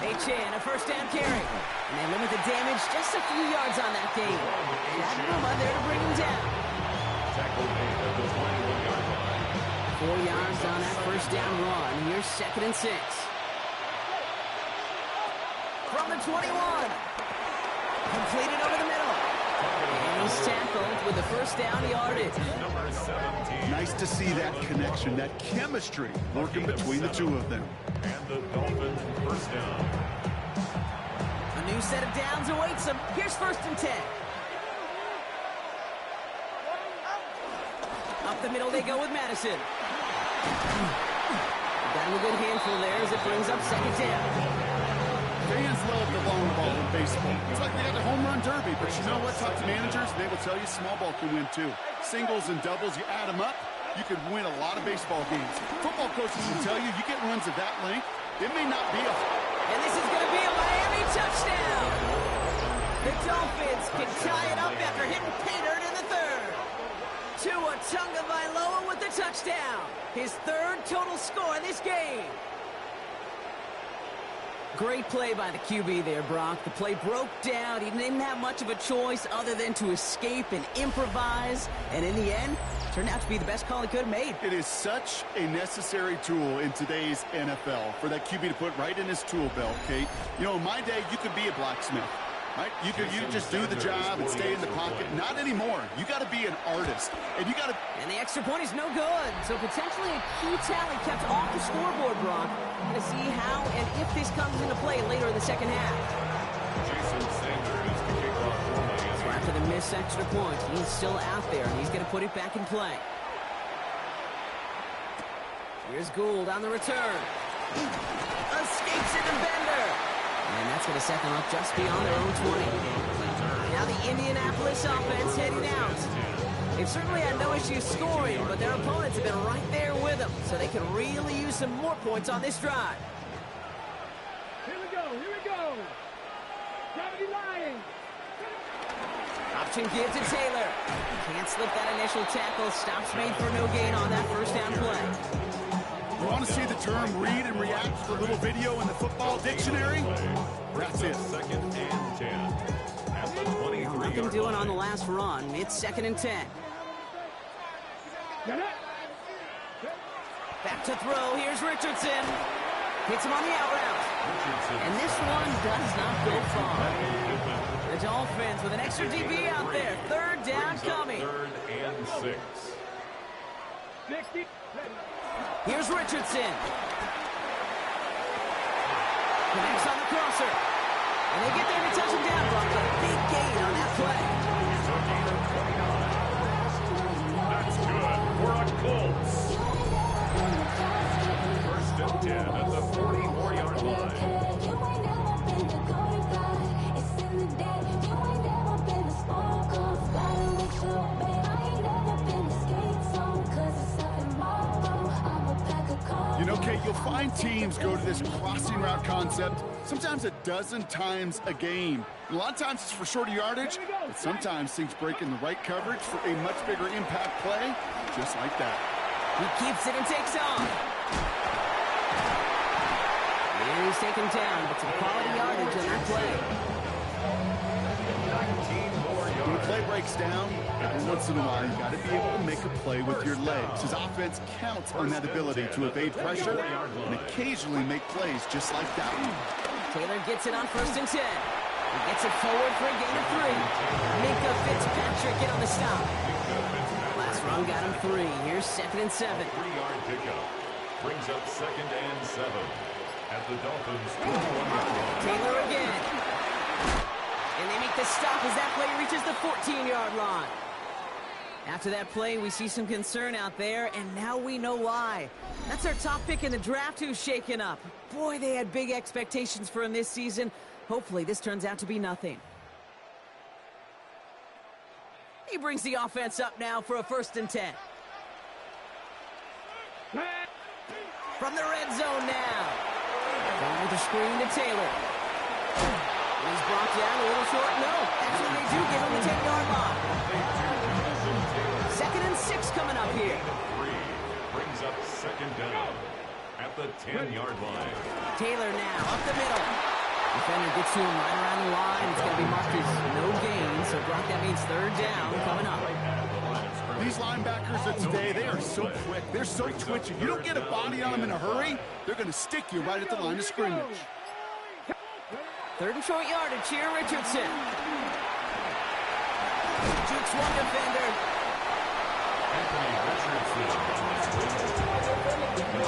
A-Chan, a first down carry. And they limit the damage just a few yards on that game. Numa there to bring him down. 4 yards on that first down run. Here's 2nd and 6. From the 21. Completed over the middle. And he's tackled with the first down yardage. Nice to see that connection, that chemistry working between the two of them. And the Dolphins first down. A new set of downs awaits him. Here's 1st and 10. Up the middle they go with Madison. Got him a good handful there as it brings up 2nd down. Fans love the long ball in baseball. It's like they got the home run derby, but you know what? Talk to managers, they will tell you small ball can win too. Singles and doubles, you add them up, you could win a lot of baseball games. Football coaches will tell you, you get runs of that length, it may not be a... And this is going to be a Miami touchdown. The Dolphins can tie it up after hitting pay dirt in the 3rd. Tua Tagovailoa with the touchdown. His 3rd total score in this game. Great play by the QB there, Brock. The play broke down. He didn't have much of a choice other than to escape and improvise. And in the end, turned out to be the best call he could have made. It is such a necessary tool in today's NFL for that QB to put right in his tool belt, Kate. You know, in my day, you could be a blacksmith, right? You just do the job and stay in the pocket. Not anymore. You got to be an artist, and you got to... And the extra point is no good. So potentially a key tally kept off the scoreboard, Brock. Going to see how and if this comes into play later in the 2nd half. Jason Sanders to kick off for Miami. So after the missed extra point, he's still out there, and he's going to put it back in play. Here's Gould on the return. Escapes it to Bender. And that's going to set them up just beyond their own 20. Now the Indianapolis offense heading out. They've certainly had no issues scoring, but their opponents have been right there with them, so they can really use some more points on this drive. Here we go. Gravity line. Option give to Taylor. Can't slip that initial tackle. Stops made for no gain on that first down play. You want to see the term read and react to the little video in the football dictionary? That's it. 2nd and 10. At the 23. Nothing doing on the last run. It's 2nd and 10. Back to throw. Here's Richardson. Hits him on the out route. And this one does not go far. The Dolphins with an extra DB out there. Third down coming. Third and 6. Here's Richardson. Connects on the crosser. And they get there to touch him down. Brought a big gain on that play. That's good for a Colts. First and 10 at the 44-yard line. You know, Kate, you'll find teams go to this crossing route concept sometimes a dozen times a game. And a lot of times it's for shorter yardage, but sometimes things break in the right coverage for a much bigger impact play, just like that. He keeps it and takes off. And he's taken down, but some quality yardage on that play. When a play breaks down, every once in a while, you got to be able to make a play with your legs. His offense counts on that ability to evade pressure and occasionally make plays just like that one. Taylor gets it on first and 10. He gets it forward for a gain of 3. Minka Fitzpatrick in on the stop. Last run got him 3. Here's second and 7. 3-yard pickup brings up second and 7 at the Dolphins' 21-yard line. Taylor again. And they make the stop as that play reaches the 14-yard line. After that play, we see some concern out there, and now we know why. That's our top pick in the draft who's shaken up. Boy, they had big expectations for him this season. Hopefully, this turns out to be nothing. He brings the offense up now for a first and 10. From the red zone now. Going with the screen to Taylor. He's brought down a little short. No, actually they do give him the 10-yard line. Second and 6 coming up here. Brings up second down at the 10-yard line. Taylor now up the middle. Defender gets to him right around the line. It's going to be marked as no gain. So Brock, that means third down coming up. These linebackers of today, they are so quick. They're so twitchy. You don't get a body on them in a hurry, they're going to stick you right at the line of scrimmage. Third and short yardage here, Richardson. Jukes one defender.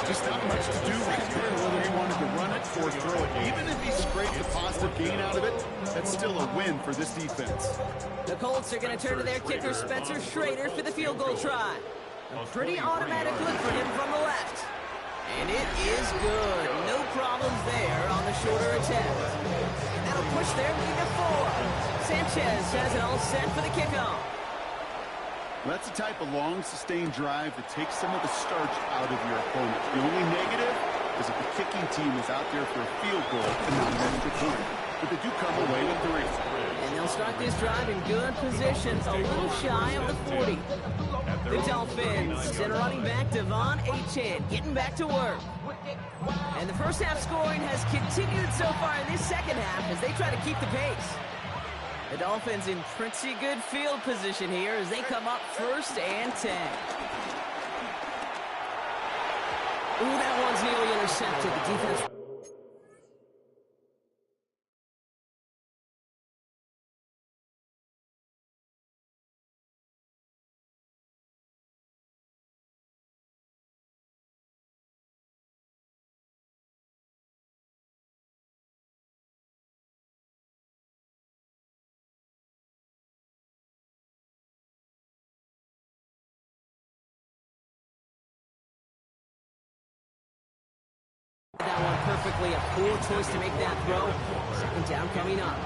Just not much to do right there, whether he wanted to run it or throw it. Even if he scraped a positive gain out of it, that's still a win for this defense. The Colts are going to turn to their kicker, Spencer Schrader, for the field goal try. A pretty automatic look for him from the left. And it is good. No problems there on the shorter attempt. And that'll push their lead to 4. Sanchez has it all set for the kickoff. Well, that's the type of long, sustained drive that takes some of the starch out of your opponent. The only negative is if the kicking team is out there for a field goal and not an extra point. But they do come away with 3. And they'll start this drive in good position, a little shy of the 40. The Dolphins send running back Devon Achane getting back to work. And the first half scoring has continued so far in this second half as they try to keep the pace. The Dolphins in pretty good field position here as they come up first and 10. Ooh, that one's nearly intercepted. The defense... That one perfectly, a poor choice to make that throw. Second down coming up.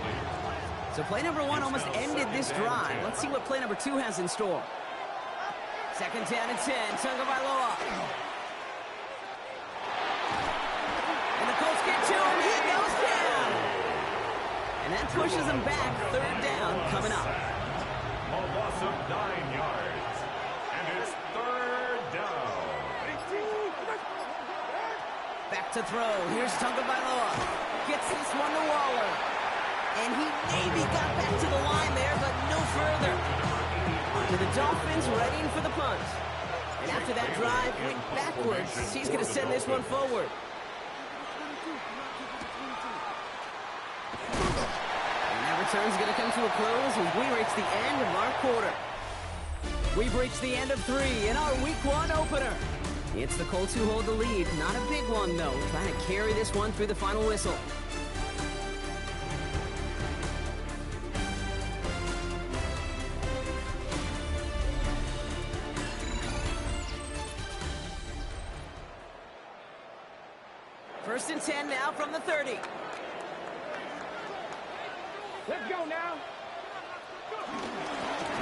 So play number 1 almost ended this drive. Let's see what play number 2 has in store. Second down and 10, Tagovailoa. And the Colts get to him, he goes down. And that pushes him back, third down coming up. A loss of 9 yards. And it's third down. Back to throw. Here's Tagovailoa. Gets this one to Waller. And he maybe got back to the line there, but no further. To the Dolphins, readying for the punt. And after that drive went backwards, he's going to send this one forward. return's going to come to a close as we reach the end of our quarter. We've reached the end of 3 in our Week 1 opener. It's the Colts who hold the lead. Not a big one, though. Trying to carry this one through the final whistle. First and 10 now from the 30. Let's go now.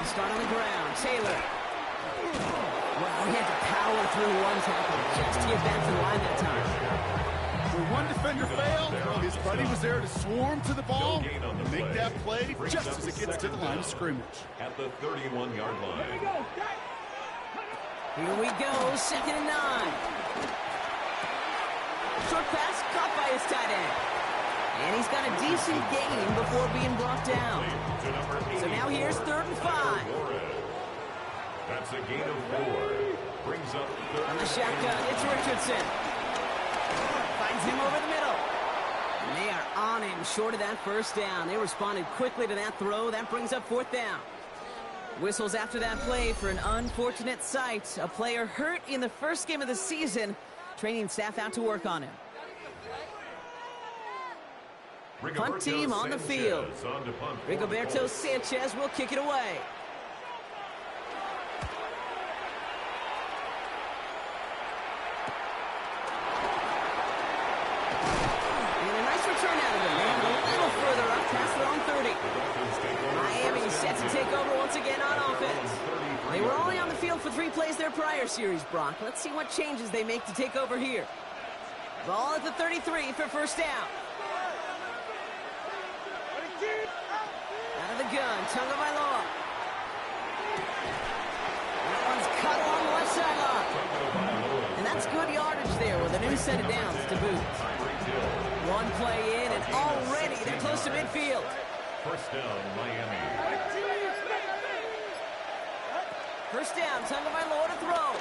Start on the ground. Taylor. Well, he had to power through one tackle just to get back to the line that time. When one defender failed, his buddy was there to swarm to the ball and make that play just as it gets to the line of scrimmage. At the 31-yard line. Here we go, 2nd and 9. Short pass caught by his tight end. And he's got a decent gain before being brought down. So now here's 3rd and 5. That's a gain of 4. Brings up 3rd. On the shotgun, it's Richardson. Finds him over the middle. And they are on him short of that first down. They responded quickly to that throw. That brings up 4th down. Whistles after that play for an unfortunate sight. A player hurt in the first game of the season. Training staff out to work on him. Punt team on the field. Rigoberto Sanchez will kick it away. And a nice return out of him. And a little further up past their own 30. Miami set to take over once again on offense. They were only on the field for 3 plays their prior series, Brock. Let's see what changes they make to take over here. Ball at the 33 for first down. Out of the gun, Tagovailoa. That one's cut along the left sideline. And that's good yardage there with a new set of downs to boot. One play in, and already they're close to midfield. First down, Miami. First down, Tagovailoa to throw.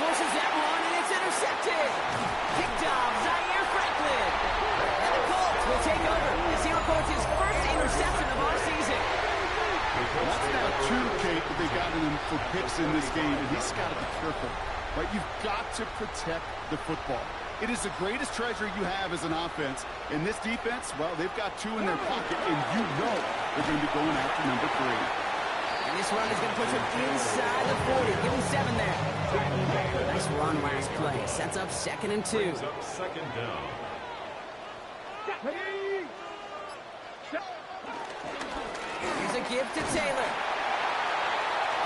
Forces that run, and it's intercepted. Picked off, Zaire Franklin. And the Colts will take over as he records his first interception of our season. That's now 2, Kate, that they got him for picks in this game, and he's got to be careful. Right? You've got to protect the football. It is the greatest treasure you have as an offense. And this defense, well, they've got 2 in their pocket, and you know they're going to be going after number 3. And this run is going to push him inside the 40. Give him 7 there. Nice run last play. Sets up 2nd and 2. Brings up 2nd down. Here's a give to Taylor.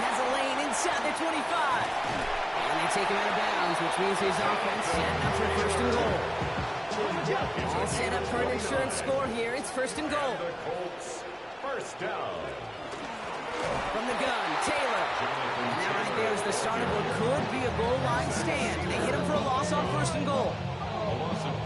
Has a lane inside the 25. And they take him out of bounds, which means his offense set up for 1st and goal. All set up for an insurance score here. It's 1st and goal. The Colts, 1st down. From the gun, Taylor. And that right there is the start of what could be a goal line stand. They hit him for a loss on 1st and goal.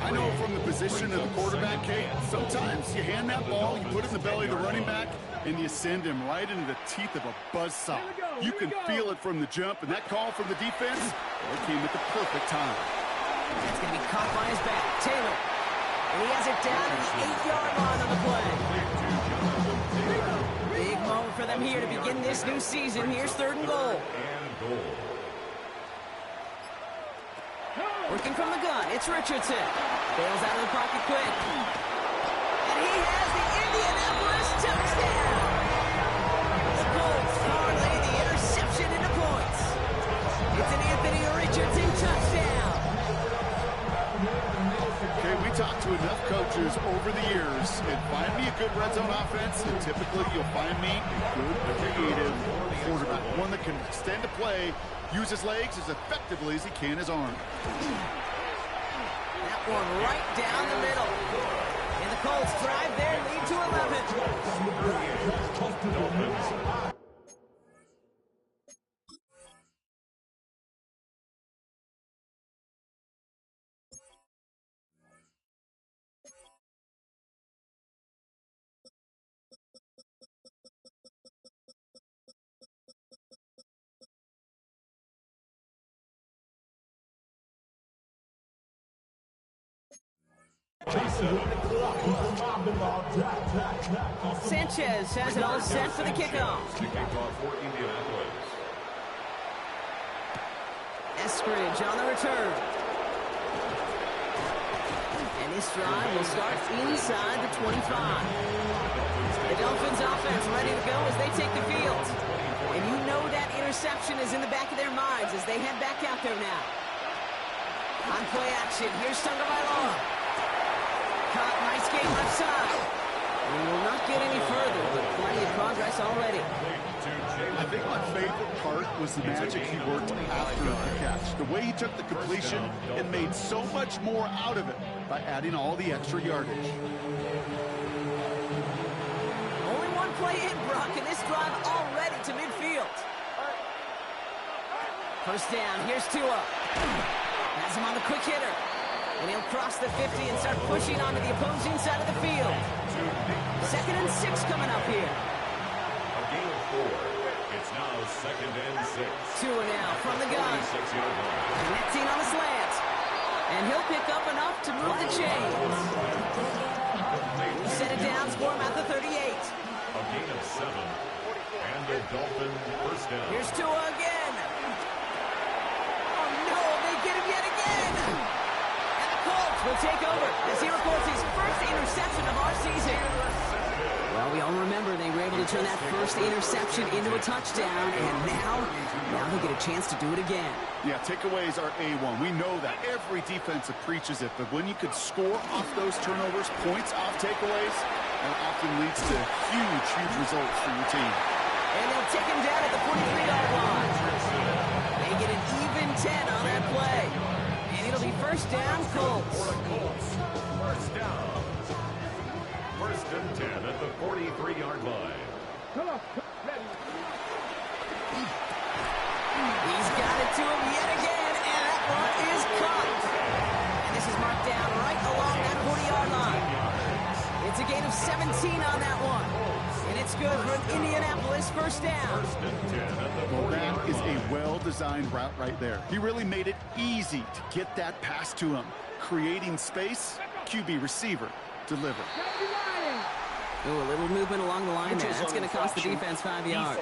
I know from the position of the quarterback, Kate, sometimes you hand that ball, you put it in the belly of the running back, and you send him right into the teeth of a buzzsaw. You can feel it from the jump, and that call from the defense, it came at the perfect time. That's going to be caught by his back. Taylor. And he has it down to the 8-yard line on the play. Big moment for them here to begin this new season. Here's 3rd and goal. Working from the gun, it's Richardson. Bails out of the pocket quick. And he has the Indianapolis touchdown. The Colts parlay the interception into points. It's an Anthony Richardson touchdown. Okay, we talked to enough coaches over the years, and find me a good red zone offense, and typically you'll find me a good, creative quarterback. One that can extend a play, use his legs as effectively as he can his arm. That one right down the middle. And the Colts drive their lead to 11. Sanchez has it all set for the kickoff. Eskridge on the return. And this drive will start inside the 25. The Dolphins offense ready to go as they take the field. And you know that interception is in the back of their minds as they head back out there now. On play action, here's Tagovailoa. Caught, nice game left side. We will not get any further, but plenty of progress already. I think my favorite part was the magic he worked after the catch. The way he took the completion and made so much more out of it by adding all the extra yardage. Only one play in, Brock, and this drive already to midfield. First down, here's Tua. Has him on the quick hitter. And he'll cross the 50 and start pushing onto the opposing side of the field. 2nd and 6 coming up here. A gain of 4. It's now 2nd and 6. Tua now from the gun. Connecting on the slant. And he'll pick up enough to move the chains. We set it down, score him at the 38. A gain of 7. And the Dolphin first down. Here's Tua again. Oh no, they get him yet again. And the Colts will take over as he records his first interception of our season. Well, we all remember they were able to turn that first interception into a touchdown, and now they get a chance to do it again. Yeah, takeaways are A1. We know that. Every defense preaches it, but when you could score off those turnovers, points off takeaways, that often leads to huge, huge results for your team. And they'll take him down at the 43-yard line. They get an even 10 on that play. And it'll be first down, Colts. First down. 1st and 10 at the 43-yard line. He's got it to him yet again, and that one is caught. And this is marked down right along that 40-yard line. It's a gain of 17 on that one. And it's good for an Indianapolis first down. Well, that is a well-designed route right there. He really made it easy to get that pass to him. Creating space, QB receiver, deliver. Ooh, a little movement along the line there. That's going to cost the defense 5 yards.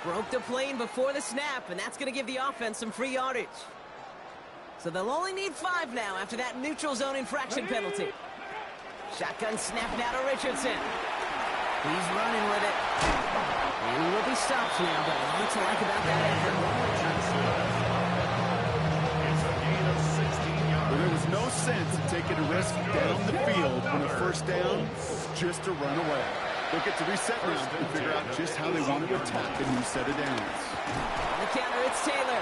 Broke the plane before the snap, and that's going to give the offense some free yardage. So they'll only need 5 now after that neutral zone infraction penalty. Shotgun snap now to Richardson. He's running with it. And he will be stopped now, but a lot to like about that effort. Well, there was no sense in taking a risk down the field when a first down just to run away. They'll get to reset now and figure out just how they want to attack a new set of downs. On the counter, it's Taylor.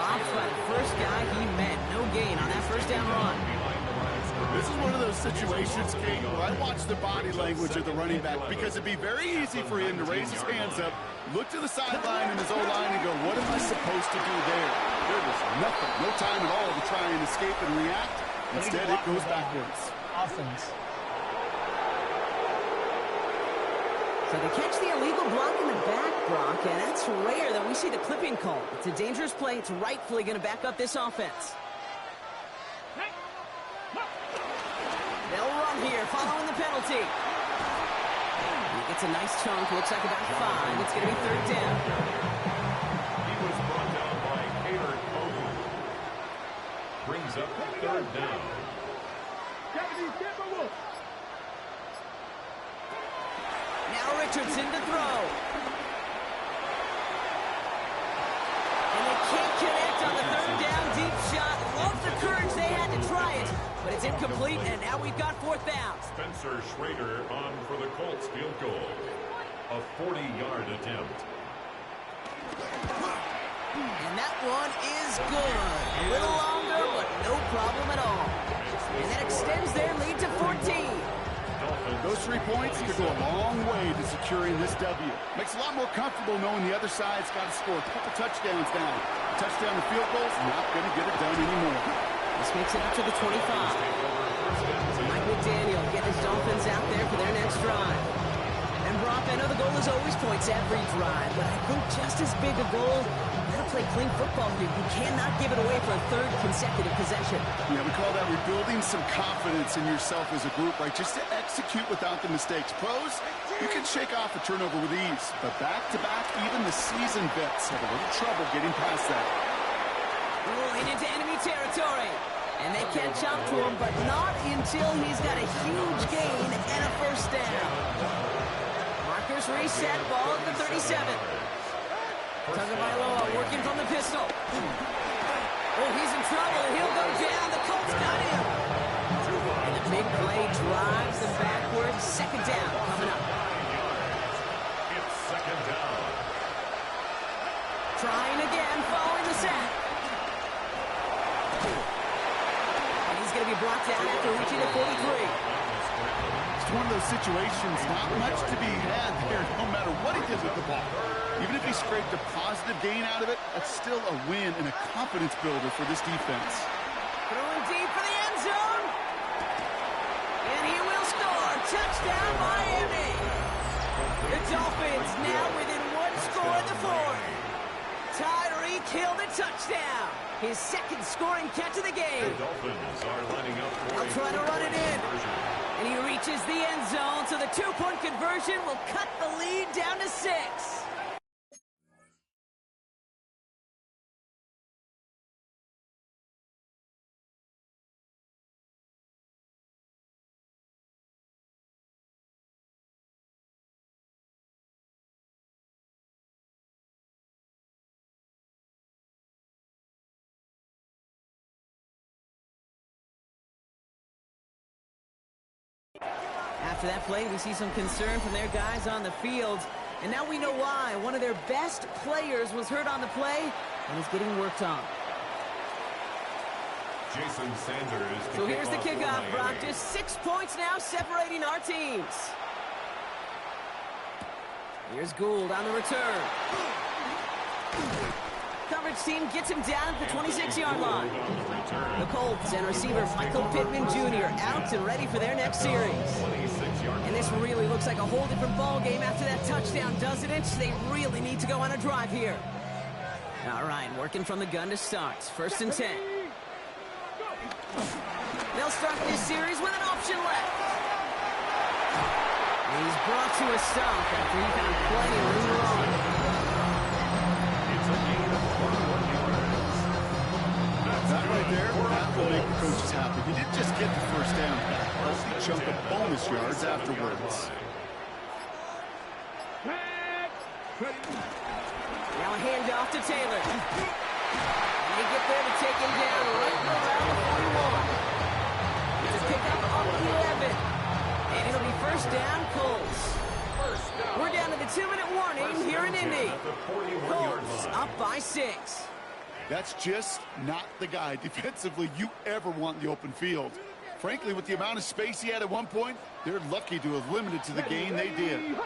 Robbed by the first guy he met. No gain on that first down run. This is one of those situations, Kate, where I watch the body language of the running back because it'd be very easy for him to raise his hands up, look to the sideline in his O-line and go, what am I supposed to do there? There was nothing, no time at all to try and escape and react. Instead, it goes backwards. Offense. So they catch the illegal block in the back, Brock, and that's rare that we see the clipping call. It's a dangerous play. It's rightfully going to back up this offense. They'll run here following the penalty. He gets a nice chunk. Looks like about 5. It's going to be 3rd down. He was brought down by Taylor Kobe. Brings up 3rd down. Now Richardson to throw. And they can't connect on the 3rd down deep shot. Love the courage they had to try it. But it's incomplete, and now we've got 4th down. Spencer Schrader on for the Colts field goal. A 40-yard attempt. And that one is good. A little longer, but no problem at all. And that extends their lead to 14. Those 3 points could go a long way to securing this W. Makes it a lot more comfortable knowing the other side's got to score a couple touchdowns now. A touchdown to field goals, not going to get it done anymore. This makes it up to the 25. Mike McDaniel getting his Dolphins out there for their next drive. And Brock, I know the goal is always points every drive, but I think just as big a goal, got to play clean football here. You cannot give it away for a third consecutive possession. Yeah, we call that rebuilding some confidence in yourself as a group, right? Just to execute without the mistakes. Pros, you can shake off a turnover with ease, but back-to-back, even the seasoned vets have a little trouble getting past that. Rolling into enemy territory. And they catch up to him, but not until he's got a huge gain and a first down. Markers reset, ball at the 37. Tagovailoa working from the pistol. Oh, he's in trouble, and he'll go down. The Colts got him. And the big play drives them backwards. Second down coming up. It's second down. Trying again, following the sack. And he's going to be brought down after reaching the 43. It's one of those situations, not much to be had there, no matter what he did with the ball. Even if he scraped a positive gain out of it, that's still a win and a confidence builder for this defense. Throwing deep for the end zone. And he will score. Touchdown, Miami. The Dolphins now within one score in the fourth. Tyreek Hill the touchdown. His second scoring catch of the game. The Dolphins are lining up for They'll try to run it in. And he reaches the end zone, so the two-point conversion will cut the lead down to 6. After that play, we see some concern from their guys on the field. And now we know why. One of their best players was hurt on the play and is getting worked on. Jason Sanders. So here's the kickoff, Brock. Just 6 points now separating our teams. Here's Gould on the return. Coverage team gets him down at the 26-yard line. The Colts and receiver Michael Pittman Jr. out and ready for their next series. And this really looks like a whole different ball game after that touchdown, doesn't it? They really need to go on a drive here. All right, working from the gun to start. First and 10. They'll start this series with an option left. And he's brought to a stop after he found plenty of room to run. That right there, that will make the coaches happy. He didn't just get the first down, but a healthy chunk of bonus yards afterwards. Now a handoff to Taylor. And they get there to take him down right around the 41. It's a pickup up 11. And it'll be first down, Colts. We're down to the 2-minute warning here in Indy. Colts up by 6. That's just not the guy defensively you ever want in the open field. Frankly, with the amount of space he had at one point, they're lucky to have limited to the gain they did. Looks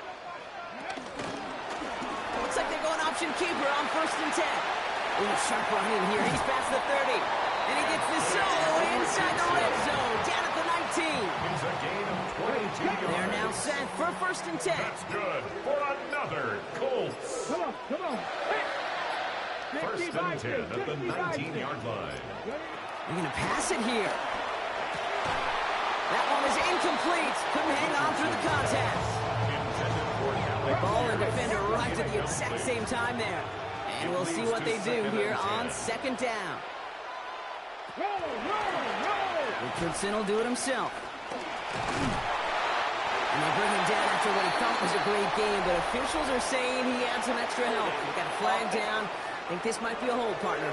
like they're going option keeper on first and 10. Ooh, sharp run in here. He's past the 30. And he gets the solo inside the red zone, down at the 19. It's a gain of 22 yards. They're now set for first and 10. That's good for another Colts. Come on. First and 10 at the 19-yard line. They're going to pass it here. That one is incomplete. Couldn't hang on through the contact. The ball and defender right at the exact same time there. And we'll see what they do here on second down. Richardson will do it himself. And they bring him down after what he thought was a great game, but officials are saying he had some extra help. He got a flag down. I think this might be a hold, partner.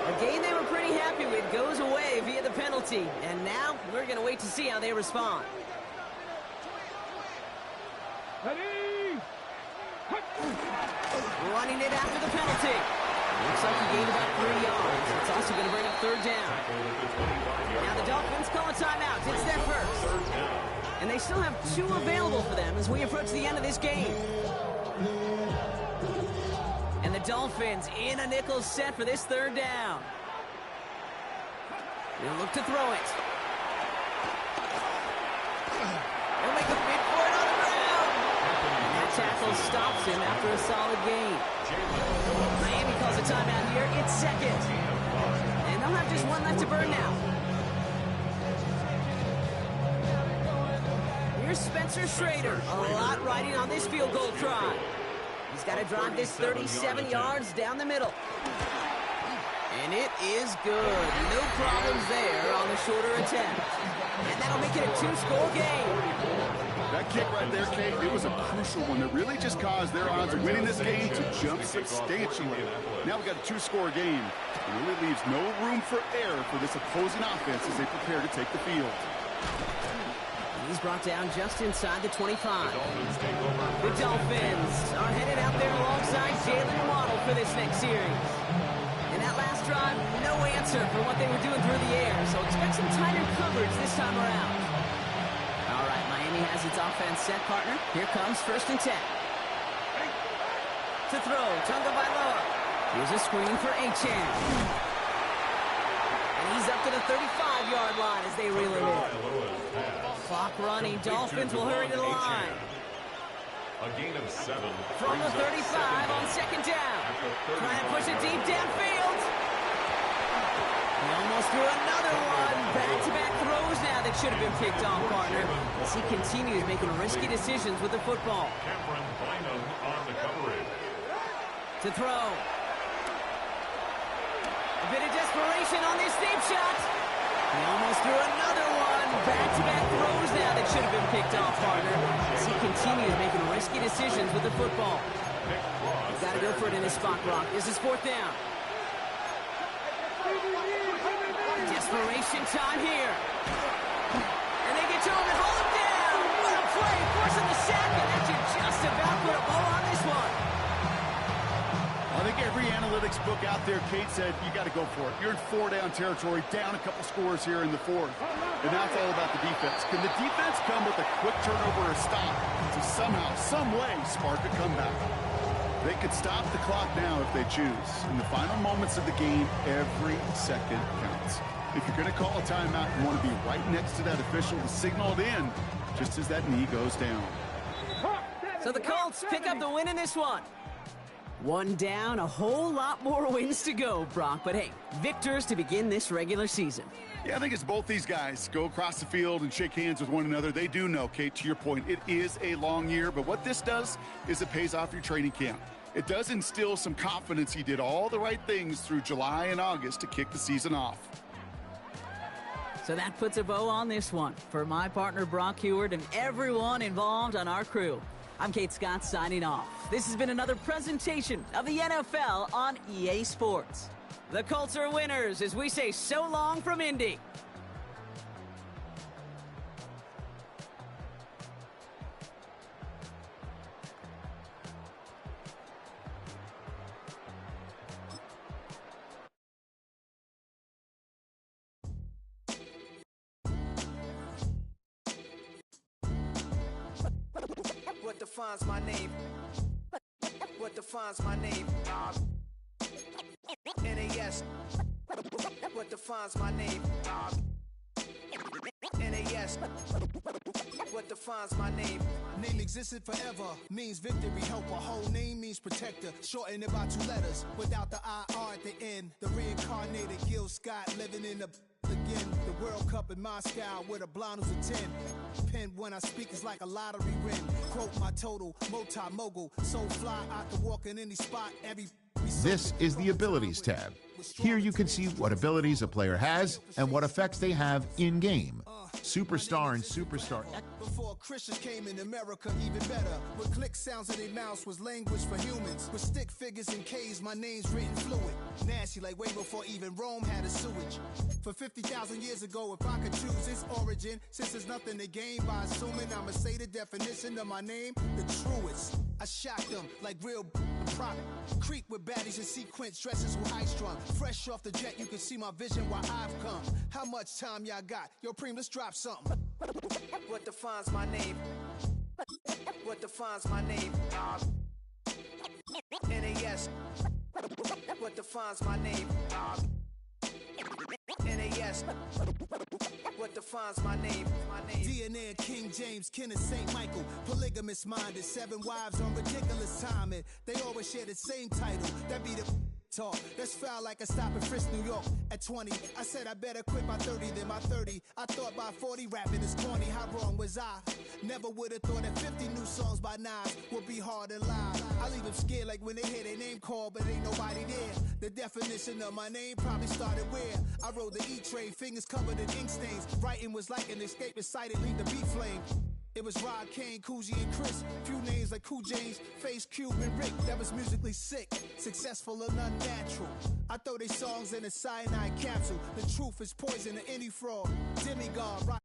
A game they were pretty happy with goes away via the penalty. And now we're going to wait to see how they respond. Running it after the penalty. Looks like he gained about 3 yards. It's also going to bring up third down. Now the Dolphins call a timeout. It's their first. And they still have 2 available for them as we approach the end of this game. And the Dolphins in a nickel set for this third down. They'll look to throw it. They'll make a bid for it on the ground. And that tackle stops him after a solid gain. Miami calls a timeout here. It's second. And they'll have just one left to burn now. Here's Spencer Schrader. A lot riding on this field goal try. He's got to drive this 37 yards down the middle. And it is good. No problems there on the shorter attempt. And that'll make it a two-score game. That kick right there, Kate, it was a crucial one that really just caused their odds of winning this game to jump substantially. Now we've got a two-score game. It really leaves no room for error for this opposing offense as they prepare to take the field. He's brought down just inside the 25. The Dolphins are headed out there alongside Jalen Waddle for this next series. In that last drive, no answer for what they were doing through the air, so expect some tighter coverage this time around. All right, Miami has its offense set, partner. Here comes 1st and 10. To throw, Tunga Bailoa. Here's a screen for Achane. And he's up to the 35-yard line as they reel it in. Clock running. Dolphins will hurry to the line. A gain of 7. From the 35 on 2nd down. Trying to push it deep downfield. He almost threw another one. Back-to-back throws now that should have been picked off, partner. As he continues making risky decisions with the football. Cameron Bynum on the coverage. To throw. A bit of desperation on this deep shot. He almost threw another one. Back-to-back throws now that should have been picked off, partner. As he continues making risky decisions with the football. He's got to go for it in this spot, Brock. This is 4th down. Desperation time here. And they get to him and hold him down. What a play, forcing the sack, and that should just about put a bow on this one. I think every analytics book out there, Kate, said you got to go for it. You're in 4-down territory, down a couple scores here in the 4th. And now it's all about the defense. Can the defense come with a quick turnover or stop to somehow, some way, spark a comeback? They could stop the clock now if they choose. In the final moments of the game, every second counts. If you're going to call a timeout, you want to be right next to that official to signal it in just as that knee goes down. So the Colts pick up the win in this one. One down, a whole lot more wins to go, Brock. But hey, victors to begin this regular season. Yeah, I think it's both these guys go across the field and shake hands with one another. They do know, Kate, to your point, it is a long year. But what this does is it pays off your training camp. It does instill some confidence he did all the right things through July and August to kick the season off. So that puts a bow on this one. For my partner, Brock Heward, and everyone involved on our crew, I'm Kate Scott signing off. This has been another presentation of the NFL on EA Sports. The Colts are winners as we say so long from Indy. What defines my name? What defines my name? NAS. What defines my name? NAS. What defines my name? Name existed forever, means victory, helper. Whole name means protector, shortened it by 2 letters, without the IR at the end. The reincarnated Gil Scott living in the again. The World Cup in Moscow with a blind who's a 10. Pen when I speak is like a lottery win. Quote my total, multi-mogul, so fly I can walk in any spot. This is the Abilities tab. Here you can see what abilities a player has and what effects they have in-game. Superstar and Superstar. Before Christians came in America, even better. With click sounds in their mouths was language for humans. With stick figures and K's, my name's written fluid. Nasty like way before even Rome had a sewage. For 50,000 years ago, if I could choose its origin, since there's nothing to gain by assuming I'ma say the definition of my name, the truest. I shocked them like real prop. Creep with baddies in sequence, dresses with high strung. Fresh off the jet, you can see my vision where I've come. How much time y'all got? Yo, Preem, let's drop something. What defines my name? What defines my name? NAS. What defines my name? NAS. What defines my name? DNA of King James, kin of St. Michael. Polygamous minded, 7 wives on ridiculous timing. They always share the same title. That be the talk. That's foul like a stop in Frisk, New York. At 20, I said I better quit by 30 than by 30. I thought by 40 rapping is corny. How wrong was I? Never would have thought that 50 new songs by Nas would be hard to lie. I leave them scared like when they hear their name called, but ain't nobody there. The definition of my name probably started where I rode the E-train, fingers covered in ink stains. Writing was like an escape inside it, leave the beat flame. It was Rod, Kane, Coogee, and Chris. Few names like Cool James, Face, Cube, and Rick. That was musically sick, successful and unnatural. I throw they songs in a cyanide capsule. The truth is poison to any fraud. Demigod, rock.